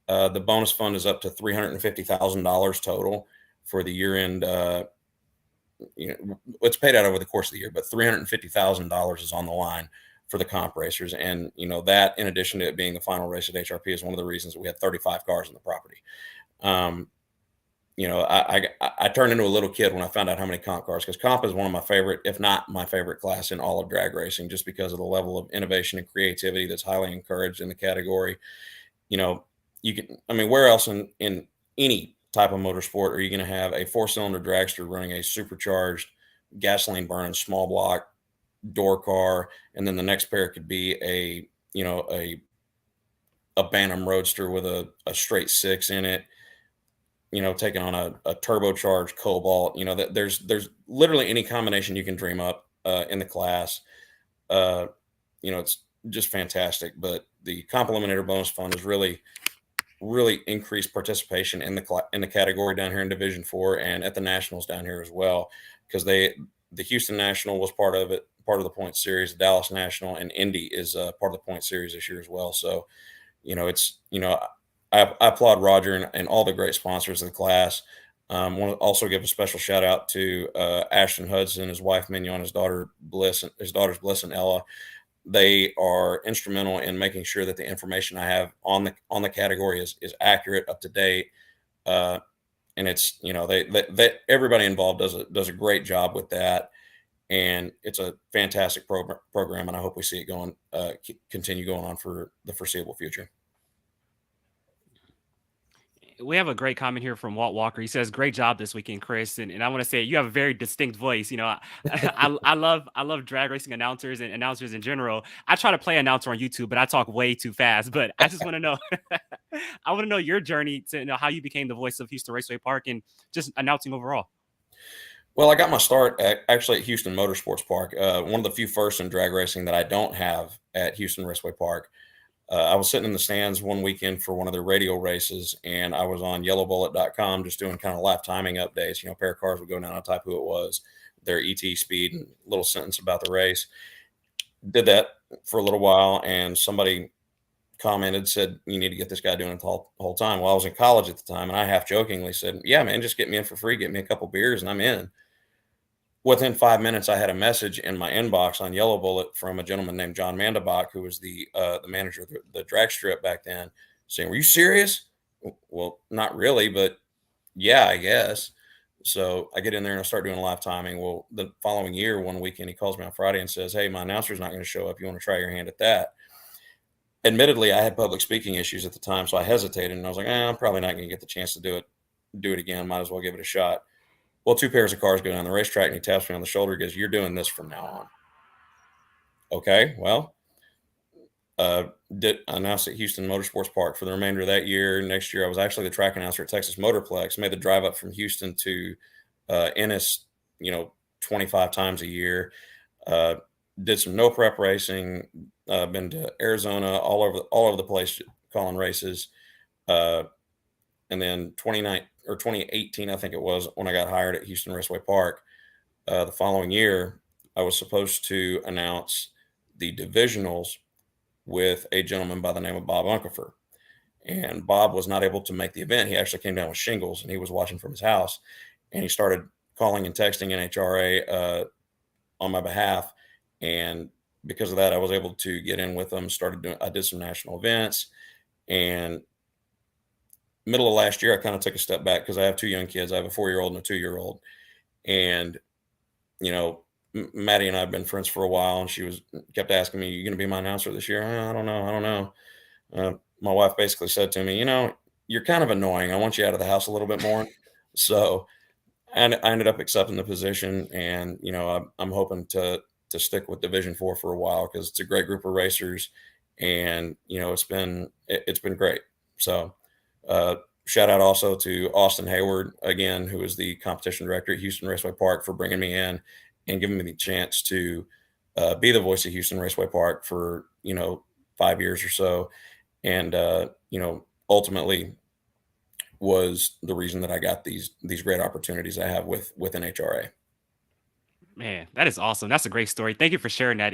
The bonus fund is up to $350,000 total for the year end. It's paid out over the course of the year, but $350,000 is on the line for the comp racers. And, that in addition to it being the final race at HRP is one of the reasons that we had 35 cars on the property. I turned into a little kid when I found out how many comp cars, because comp is one of my favorite, if not my favorite class in all of drag racing, just because of the level of innovation and creativity that's highly encouraged in the category. Where else in any type of motorsport are you going to have a 4-cylinder dragster running a supercharged gasoline burning small block door car, and then the next pair could be a Bantam Roadster with a straight 6 in it, taking on a turbocharged Cobalt. There's literally any combination you can dream up in the class. It's just fantastic. But the comp eliminator bonus fund has really increased participation in the category down here in Division 4 and at the Nationals down here as well, because the Houston National was part of the point series, the Dallas National, and Indy is part of the point series this year as well. So, I applaud Roger and all the great sponsors of the class. Want to also give a special shout out to Ashton Hudson, his wife Mignon, his daughters Bliss and Ella. They are instrumental in making sure that the information I have on the category is accurate, up to date, and it's they everybody involved does a great job with that, and it's a fantastic program, and I hope we see it continue going on for the foreseeable future. We have a great comment here from Walt Walker. He says, "Great job this weekend, Chris." And I want to say you have a very distinct voice. I love drag racing announcers and announcers in general. I try to play announcer on YouTube, but I talk way too fast. But I just want to know, I want to know your journey to know how you became the voice of Houston Raceway Park and just announcing overall. Well, I got my start actually at Houston Motorsports Park. One of the few firsts in drag racing that I don't have at Houston Raceway Park. I was sitting in the stands one weekend for one of their radio races, and I was on yellowbullet.com just doing kind of live timing updates. A pair of cars would go down, I'd type who it was, their ET speed, and a little sentence about the race. Did that for a little while, and somebody commented, said, "You need to get this guy doing it the whole time." Well, I was in college at the time, and I half jokingly said, "Yeah, man, just get me in for free, get me a couple beers, and I'm in." Within 5 minutes, I had a message in my inbox on Yellow Bullet from a gentleman named John Mandabach, who was the manager of the drag strip back then, saying, "Were you serious?" Well, not really, but yeah, I guess. So I get in there and I start doing live timing. Well, the following year, one weekend, he calls me on Friday and says, "Hey, my announcer's not going to show up. You want to try your hand at that?" Admittedly, I had public speaking issues at the time, so I hesitated, and I was like, I'm probably not going to get the chance to do it again. Might as well give it a shot. Well, 2 pairs of cars go down the racetrack, and he taps me on the shoulder. He goes, "You're doing this from now on." Okay, well, did announce at Houston Motorsports Park for the remainder of that year. Next year, I was actually the track announcer at Texas Motorplex. Made the drive up from Houston to Ennis, 25 times a year. Did some no prep racing. Been to Arizona, all over the place calling races. and then 2018, I think it was, when I got hired at Houston Raceway Park, the following year, I was supposed to announce the divisionals with a gentleman by the name of Bob Unkefer. And Bob was not able to make the event. He actually came down with shingles, and he was watching from his house, and he started calling and texting NHRA on my behalf. And because of that, I was able to get in with them. I did some national events, and middle of last year, I kind of took a step back because I have two young kids. I have a 4-year-old and a 2-year-old. And, Maddie and I have been friends for a while, and she kept asking me, "You going to be my announcer this year?" I don't know. My wife basically said to me, "You're kind of annoying. I want you out of the house a little bit more." So I ended up accepting the position, and, I'm hoping to stick with Division 4 for a while because it's a great group of racers, and, it's been great. So, shout out also to Austin Hayward, again, who is the competition director at Houston Raceway Park, for bringing me in and giving me the chance to be the voice of Houston Raceway Park for, 5 years or so. And, ultimately was the reason that I got these great opportunities I have with NHRA. Man, that is awesome. That's a great story. Thank you for sharing that.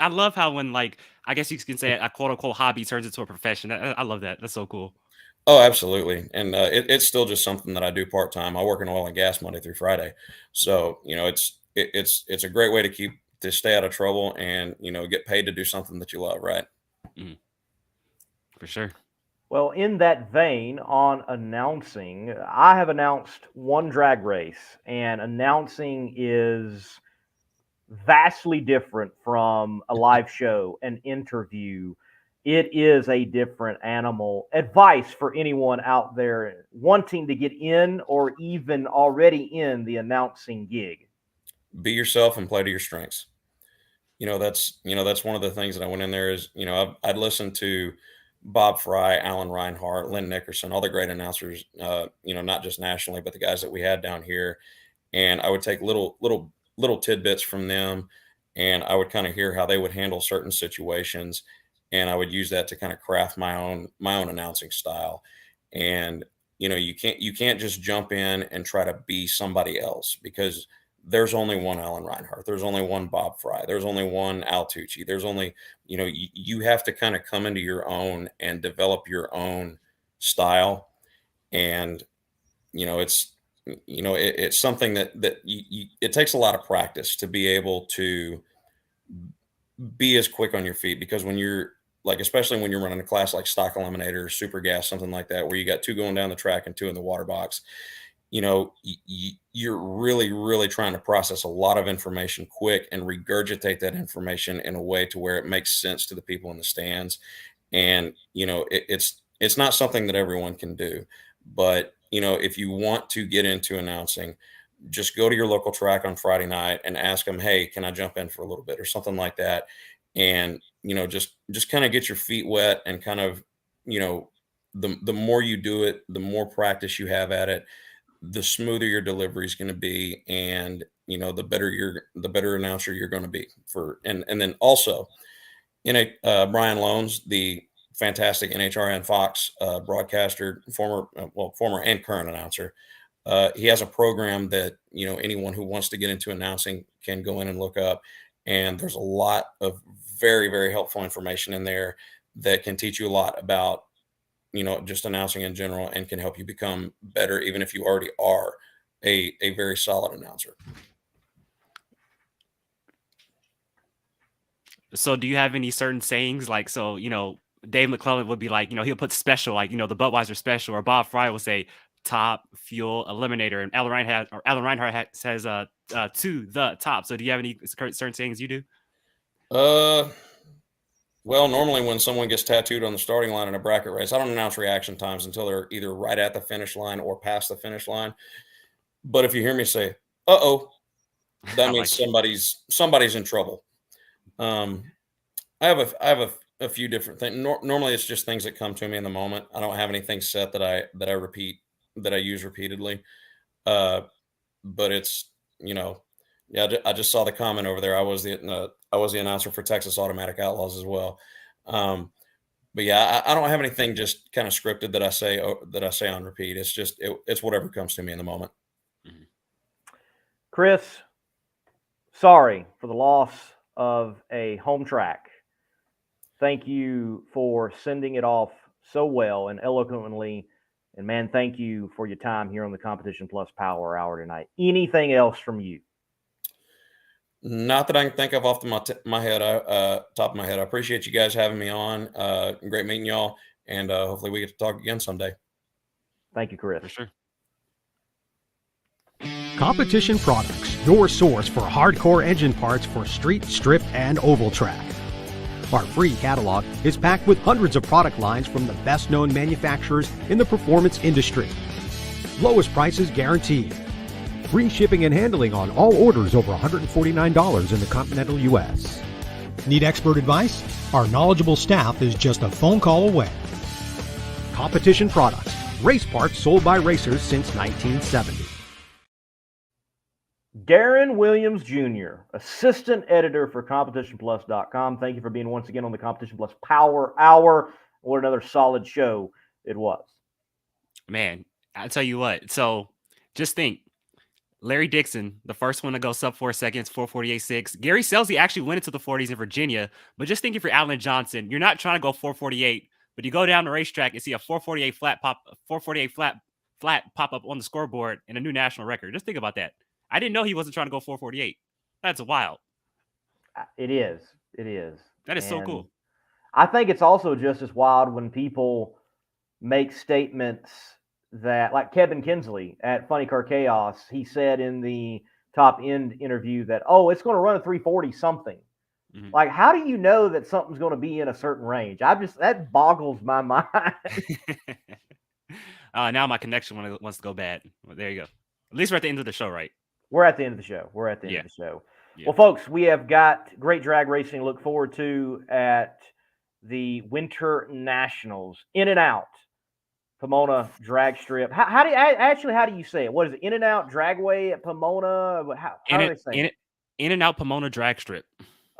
I love how when, like, I guess you can say a quote unquote hobby turns into a profession. I love that. That's so cool. Oh, absolutely. And it's still just something that I do part time. I work in oil and gas Monday through Friday, so it's a great way to stay out of trouble and get paid to do something that you love, right? Mm, for sure. Well, in that vein, on announcing, I have announced one drag race, and announcing is vastly different from a live show, an interview. It is a different animal. Advice for anyone out there wanting to get in or even already in the announcing gig. Be yourself and play to your strengths. That's one of the things that I went in there is, I'd listened to Bob Fry, Alan Reinhart, Lynn Nickerson, all the great announcers, not just nationally, but the guys that we had down here. And I would take little tidbits from them, and I would kind of hear how they would handle certain situations, and I would use that to kind of craft my own announcing style. And you can't just jump in and try to be somebody else, because there's only one Alan Reinhart, there's only one Bob Fry, there's only one Al Tucci, there's only you have to kind of come into your own and develop your own style. And it's something that it takes a lot of practice to be able to be as quick on your feet, because when you're especially when you're running a class like stock eliminator or super gas, something like that, where you got 2 going down the track and 2 in the water box, you're really, really trying to process a lot of information quick and regurgitate that information in a way to where it makes sense to the people in the stands. And, it's not something that everyone can do, but, if you want to get into announcing, just go to your local track on Friday night and ask them, "Hey, can I jump in for a little bit?" or something like that. And, just kind of get your feet wet, and kind of, the more you do it, the more practice you have at it, the smoother your delivery is going to be, and the better announcer you're going to be. And then also Brian Loans, the fantastic NHRA and Fox broadcaster, former and current announcer. He has a program that anyone who wants to get into announcing can go in and look up, and there's a lot of very, very helpful information in there that can teach you a lot about just announcing in general, and can help you become better, even if you already are a very solid announcer. So do you have any certain sayings? Dave McClellan would be like, he'll put special, like, the Budweiser special, or Bob Fry will say top fuel eliminator, and Alan Reinhart says to the top. So do you have any certain sayings you do? Well, normally when someone gets tattooed on the starting line in a bracket race, I don't announce reaction times until they're either right at the finish line or past the finish line. But if you hear me say, "Uh-oh," that means somebody's in trouble. I have a few different things. Normally it's just things that come to me in the moment. I don't have anything set that I repeat, that I use repeatedly. But it's, yeah, I just saw the comment over there. I was the announcer for Texas Automatic Outlaws as well. yeah, I don't have anything just kind of scripted that I say on repeat. It's just it's whatever comes to me in the moment. Chris, sorry for the loss of a home track. Thank you for sending it off so well and eloquently. And man, thank you for your time here on the Competition Plus Power Hour tonight. Anything else from you? Not that I can think of off my head, top of my head. I appreciate you guys having me on. Great meeting y'all, and hopefully we get to talk again someday. Thank you, Chris. For sure. Competition Products, your source for hardcore engine parts for street, strip, and oval track. Our free catalog is packed with hundreds of product lines from the best-known manufacturers in the performance industry. Lowest prices guaranteed. Free shipping and handling on all orders over $149 in the continental U.S. Need expert advice? Our knowledgeable staff is just a phone call away. Competition Products, race parts sold by racers since 1970. Darren Williams Jr., assistant editor for CompetitionPlus.com. Thank you for being once again on the Competition Plus Power Hour. What another solid show it was. Man, I'll tell you what. So just think, Larry Dixon, the first one to go sub 4 seconds, 4:48.6. Gary Selsey actually went into the 40s in Virginia. But just thinking for Alan Johnson, you're not trying to go 4:48, but you go down the racetrack and see a 4:48 flat pop up on the scoreboard and a new national record. Just think about that. I didn't know he wasn't trying to go 4:48. That's wild. It is. It is. That is so cool. I think it's also just as wild when people make statements that, like Kevin Kinsley at Funny Car Chaos, he said in the top end interview that, it's going to run a 340 something. Mm-hmm. Like, how do you know that something's going to be in a certain range? That boggles my mind. Now my connection wants to go bad. Well, there you go. At least we're at the end of the show, right? We're at the end of the show. Yeah. Well, folks, we have got great drag racing to look forward to at the Winter Nationals. In and Out Pomona Drag Strip. How do you say it? What is it? In and Out Dragway at Pomona? How do they say it? In and Out Pomona Drag Strip.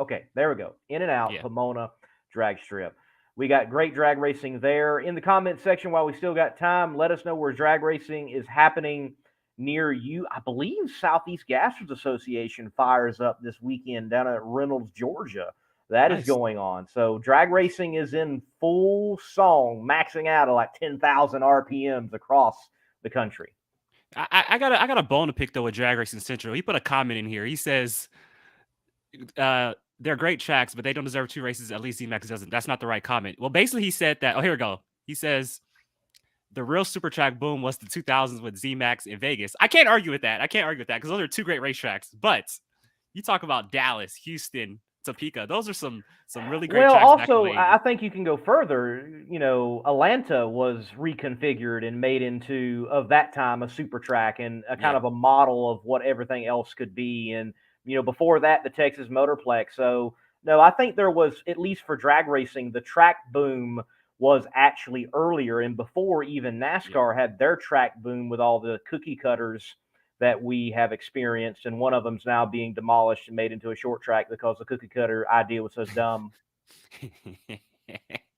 Okay, there we go. In and Out Pomona Drag Strip. We got great drag racing there. In the comment section, while we still got time, let us know where drag racing is happening near you. I believe Southeast Gassers Association fires up this weekend down at Reynolds, Georgia. That is going on. So drag racing is in full song, maxing out at like 10,000 RPMs across the country. I got a bone to pick though with Drag Racing Central. He put a comment in here. He says they're great tracks, but they don't deserve 2 races. At least Z-Max doesn't. That's not the right comment. Well, basically he said that. Oh, here we go. He says the real super track boom was the 2000s with Z-Max in Vegas. I can't argue with that because those are 2 great racetracks. But you talk about Dallas, Houston, Topeka. Those are some really great tracks. Well, also, I think you can go further. Atlanta was reconfigured and made into, of that time, a super track and a kind of a model of what everything else could be. And, before that, the Texas Motorplex. So, no, I think there was, at least for drag racing, the track boom was actually earlier and before even NASCAR had their track boom with all the cookie cutters that we have experienced. And one of them's now being demolished and made into a short track because the cookie cutter idea was so dumb.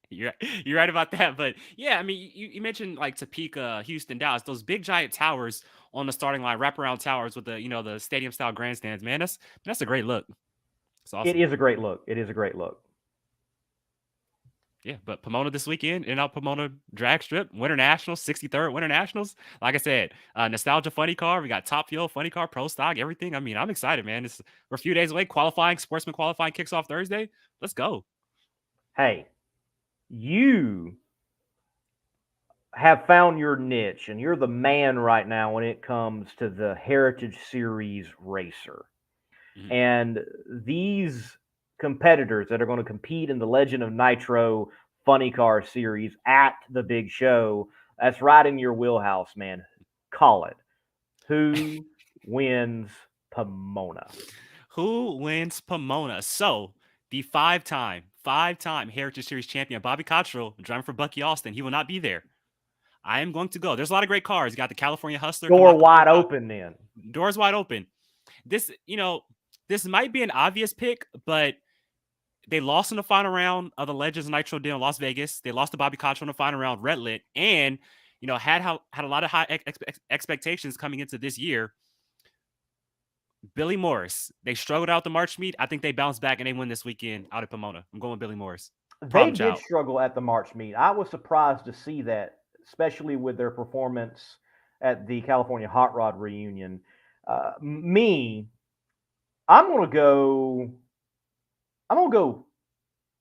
You're right about that. But yeah, I mean, you mentioned like Topeka, Houston, Dallas, those big giant towers on the starting line, wraparound towers with the, the stadium style grandstands, man. That's a great look. It's awesome. It is a great look. Yeah, but Pomona this weekend, In Out Pomona Drag Strip, Winter Nationals, 63rd Winter Nationals. Like I said, Nostalgia Funny Car. We got Top Fuel, Funny Car, Pro Stock, everything. I mean, I'm excited, man. We're a few days away. Sportsman qualifying kicks off Thursday. Let's go. Hey, you have found your niche, and you're the man right now when it comes to the Heritage Series racer. Mm-hmm. And these competitors that are going to compete in the Legend of Nitro Funny Car Series at the big show, that's right in your wheelhouse, man. Call it. Who wins Pomona? Who wins Pomona? So the five-time Heritage Series champion Bobby Cottrell driving for Bucky Austin. He will not be there. I am going to go. There's a lot of great cars. You got the California Hustler. Door wide open then. Doors wide open. This might be an obvious pick, but they lost in the final round of the Legends Nitro deal in Las Vegas. They lost to Bobby Contra in the final round, Red Lit, and had a lot of high expectations coming into this year. Billy Morris, they struggled out the March meet. I think they bounced back and they win this weekend out at Pomona. I'm going with Billy Morris. They did struggle at the March meet. I was surprised to see that, especially with their performance at the California Hot Rod reunion. I'm going to go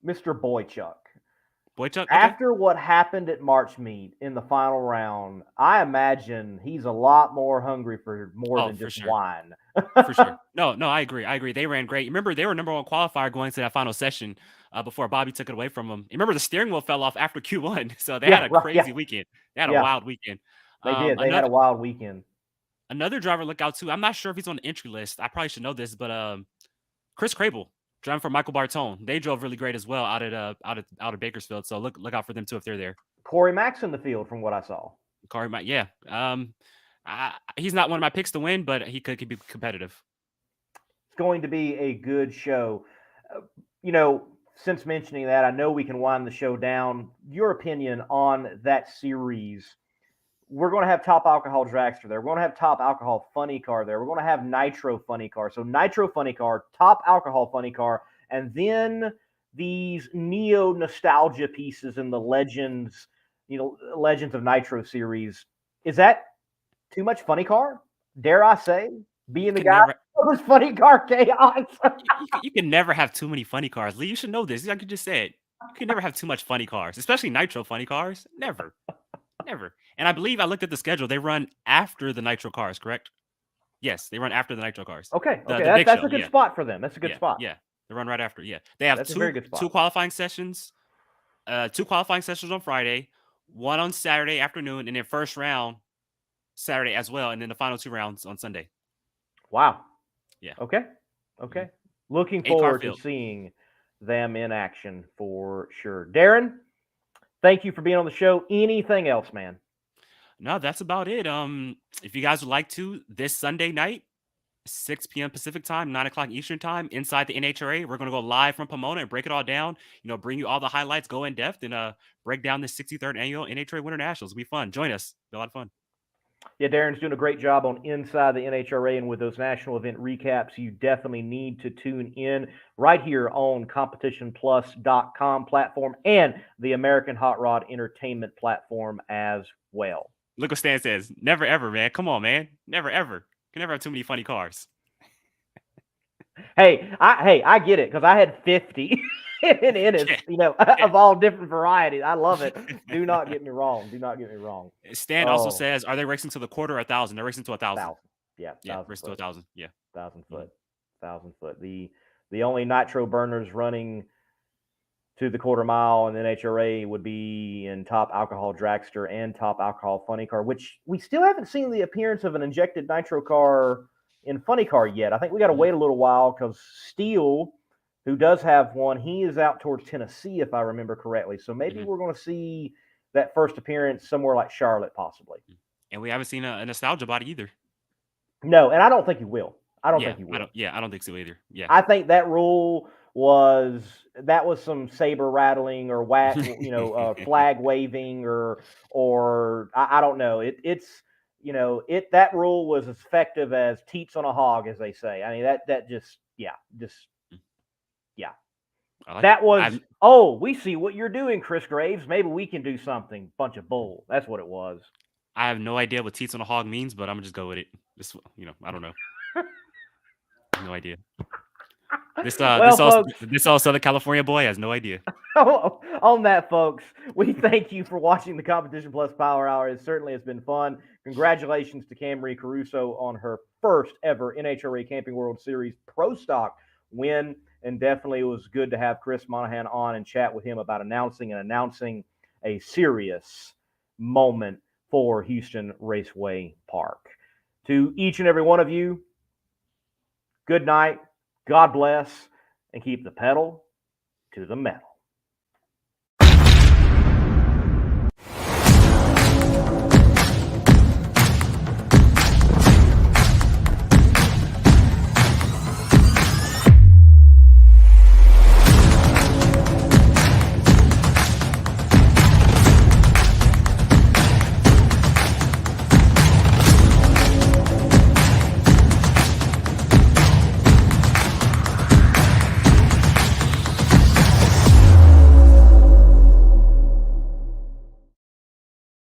Mr. Boychuk. Boychuk? Okay. After what happened at March meet in the final round, I imagine he's a lot more hungry for more than just wine. For sure. No, I agree. They ran great. Remember, they were number one qualifier going to that final session before Bobby took it away from them. Remember, the steering wheel fell off after Q1, so they had a crazy weekend. They had a wild weekend. They did. They had a wild weekend. Another driver look out too. I'm not sure if he's on the entry list. I probably should know this, but Chris Crable, driving for Michael Bartone. They drove really great as well out of Bakersfield. So look out for them too if they're there. Corey Mack's in the field from what I saw. Corey Mack, yeah. He's not one of my picks to win, but he could be competitive. It's going to be a good show. Since mentioning that, I know we can wind the show down. Your opinion on that series? We're going to have Top Alcohol Dragster there. We're going to have Top Alcohol Funny Car there. We're going to have Nitro Funny Car. So Nitro Funny Car, Top Alcohol Funny Car, and then these neo nostalgia pieces in the Legends of Nitro series. Is that too much funny car? Dare I say, being the guy who was funny car chaos. You can never have too many funny cars. Lee, you should know this. Like you just said, you can never have too much funny cars, especially Nitro funny cars. Never. And I believe I looked at the schedule. They run after the Nitro cars, correct? Yes, they run after the Nitro cars. Okay. That's a good spot for them. That's a good spot. Yeah, they run right after. Yeah, they have two qualifying sessions. 2 qualifying sessions on Friday, 1 on Saturday afternoon, and then first round Saturday as well, and then the final 2 rounds on Sunday. Wow. Yeah. Okay. Looking forward to seeing them in action for sure. Darren, thank you for being on the show. Anything else, man? No, that's about it. If you guys would like to, this Sunday night, 6 p.m. Pacific time, 9 o'clock Eastern time, inside the NHRA, we're going to go live from Pomona and break it all down. Bring you all the highlights, go in depth, and break down the 63rd annual NHRA Winter Nationals. It'll be fun. Join us. It'll be a lot of fun. Yeah, Darren's doing a great job on Inside the NHRA, and with those national event recaps, you definitely need to tune in right here on CompetitionPlus.com platform and the American Hot Rod Entertainment platform as well. Look what Stan says. Never ever, man. Come on, man. Never ever. You can never have too many funny cars. Hey, I get it because I had 50 in it, of all different varieties. I love it. Do not get me wrong. Stan also says, are they racing to the quarter or 1,000? They're racing to 1,000. 1,000. Yeah, racing to 1,000. Yeah, 1,000 foot. 1,000 foot. The only nitro burners running to the quarter mile in the NHRA would be in Top Alcohol Dragster and Top Alcohol Funny Car, which we still haven't seen the appearance of an injected nitro car in Funny Car yet. I think we got to wait a little while because Steele, who does have one, he is out towards Tennessee, if I remember correctly. So maybe we're going to see that first appearance somewhere like Charlotte, possibly. And we haven't seen a nostalgia body either. No, and I don't think he will. I don't think he will. I don't think so either. Yeah, I think that rule was some saber rattling or flag waving or I don't know. That rule was as effective as teats on a hog, as they say. I mean that just. Like that was we see what you're doing, Chris Graves. Maybe we can do something. Bunch of bull. That's what it was. I have no idea what teats on a hog means, but I'm gonna just go with it. I don't know. No idea. This Southern California boy has no idea. On that, folks, we thank you for watching the Competition Plus Power Hour. It certainly has been fun. Congratulations to Camrie Caruso on her first ever NHRA Camping World Series Pro Stock win. And definitely it was good to have Chris Monahan on and chat with him about announcing a serious moment for Houston Raceway Park. To each and every one of you, good night, God bless, and keep the pedal to the metal.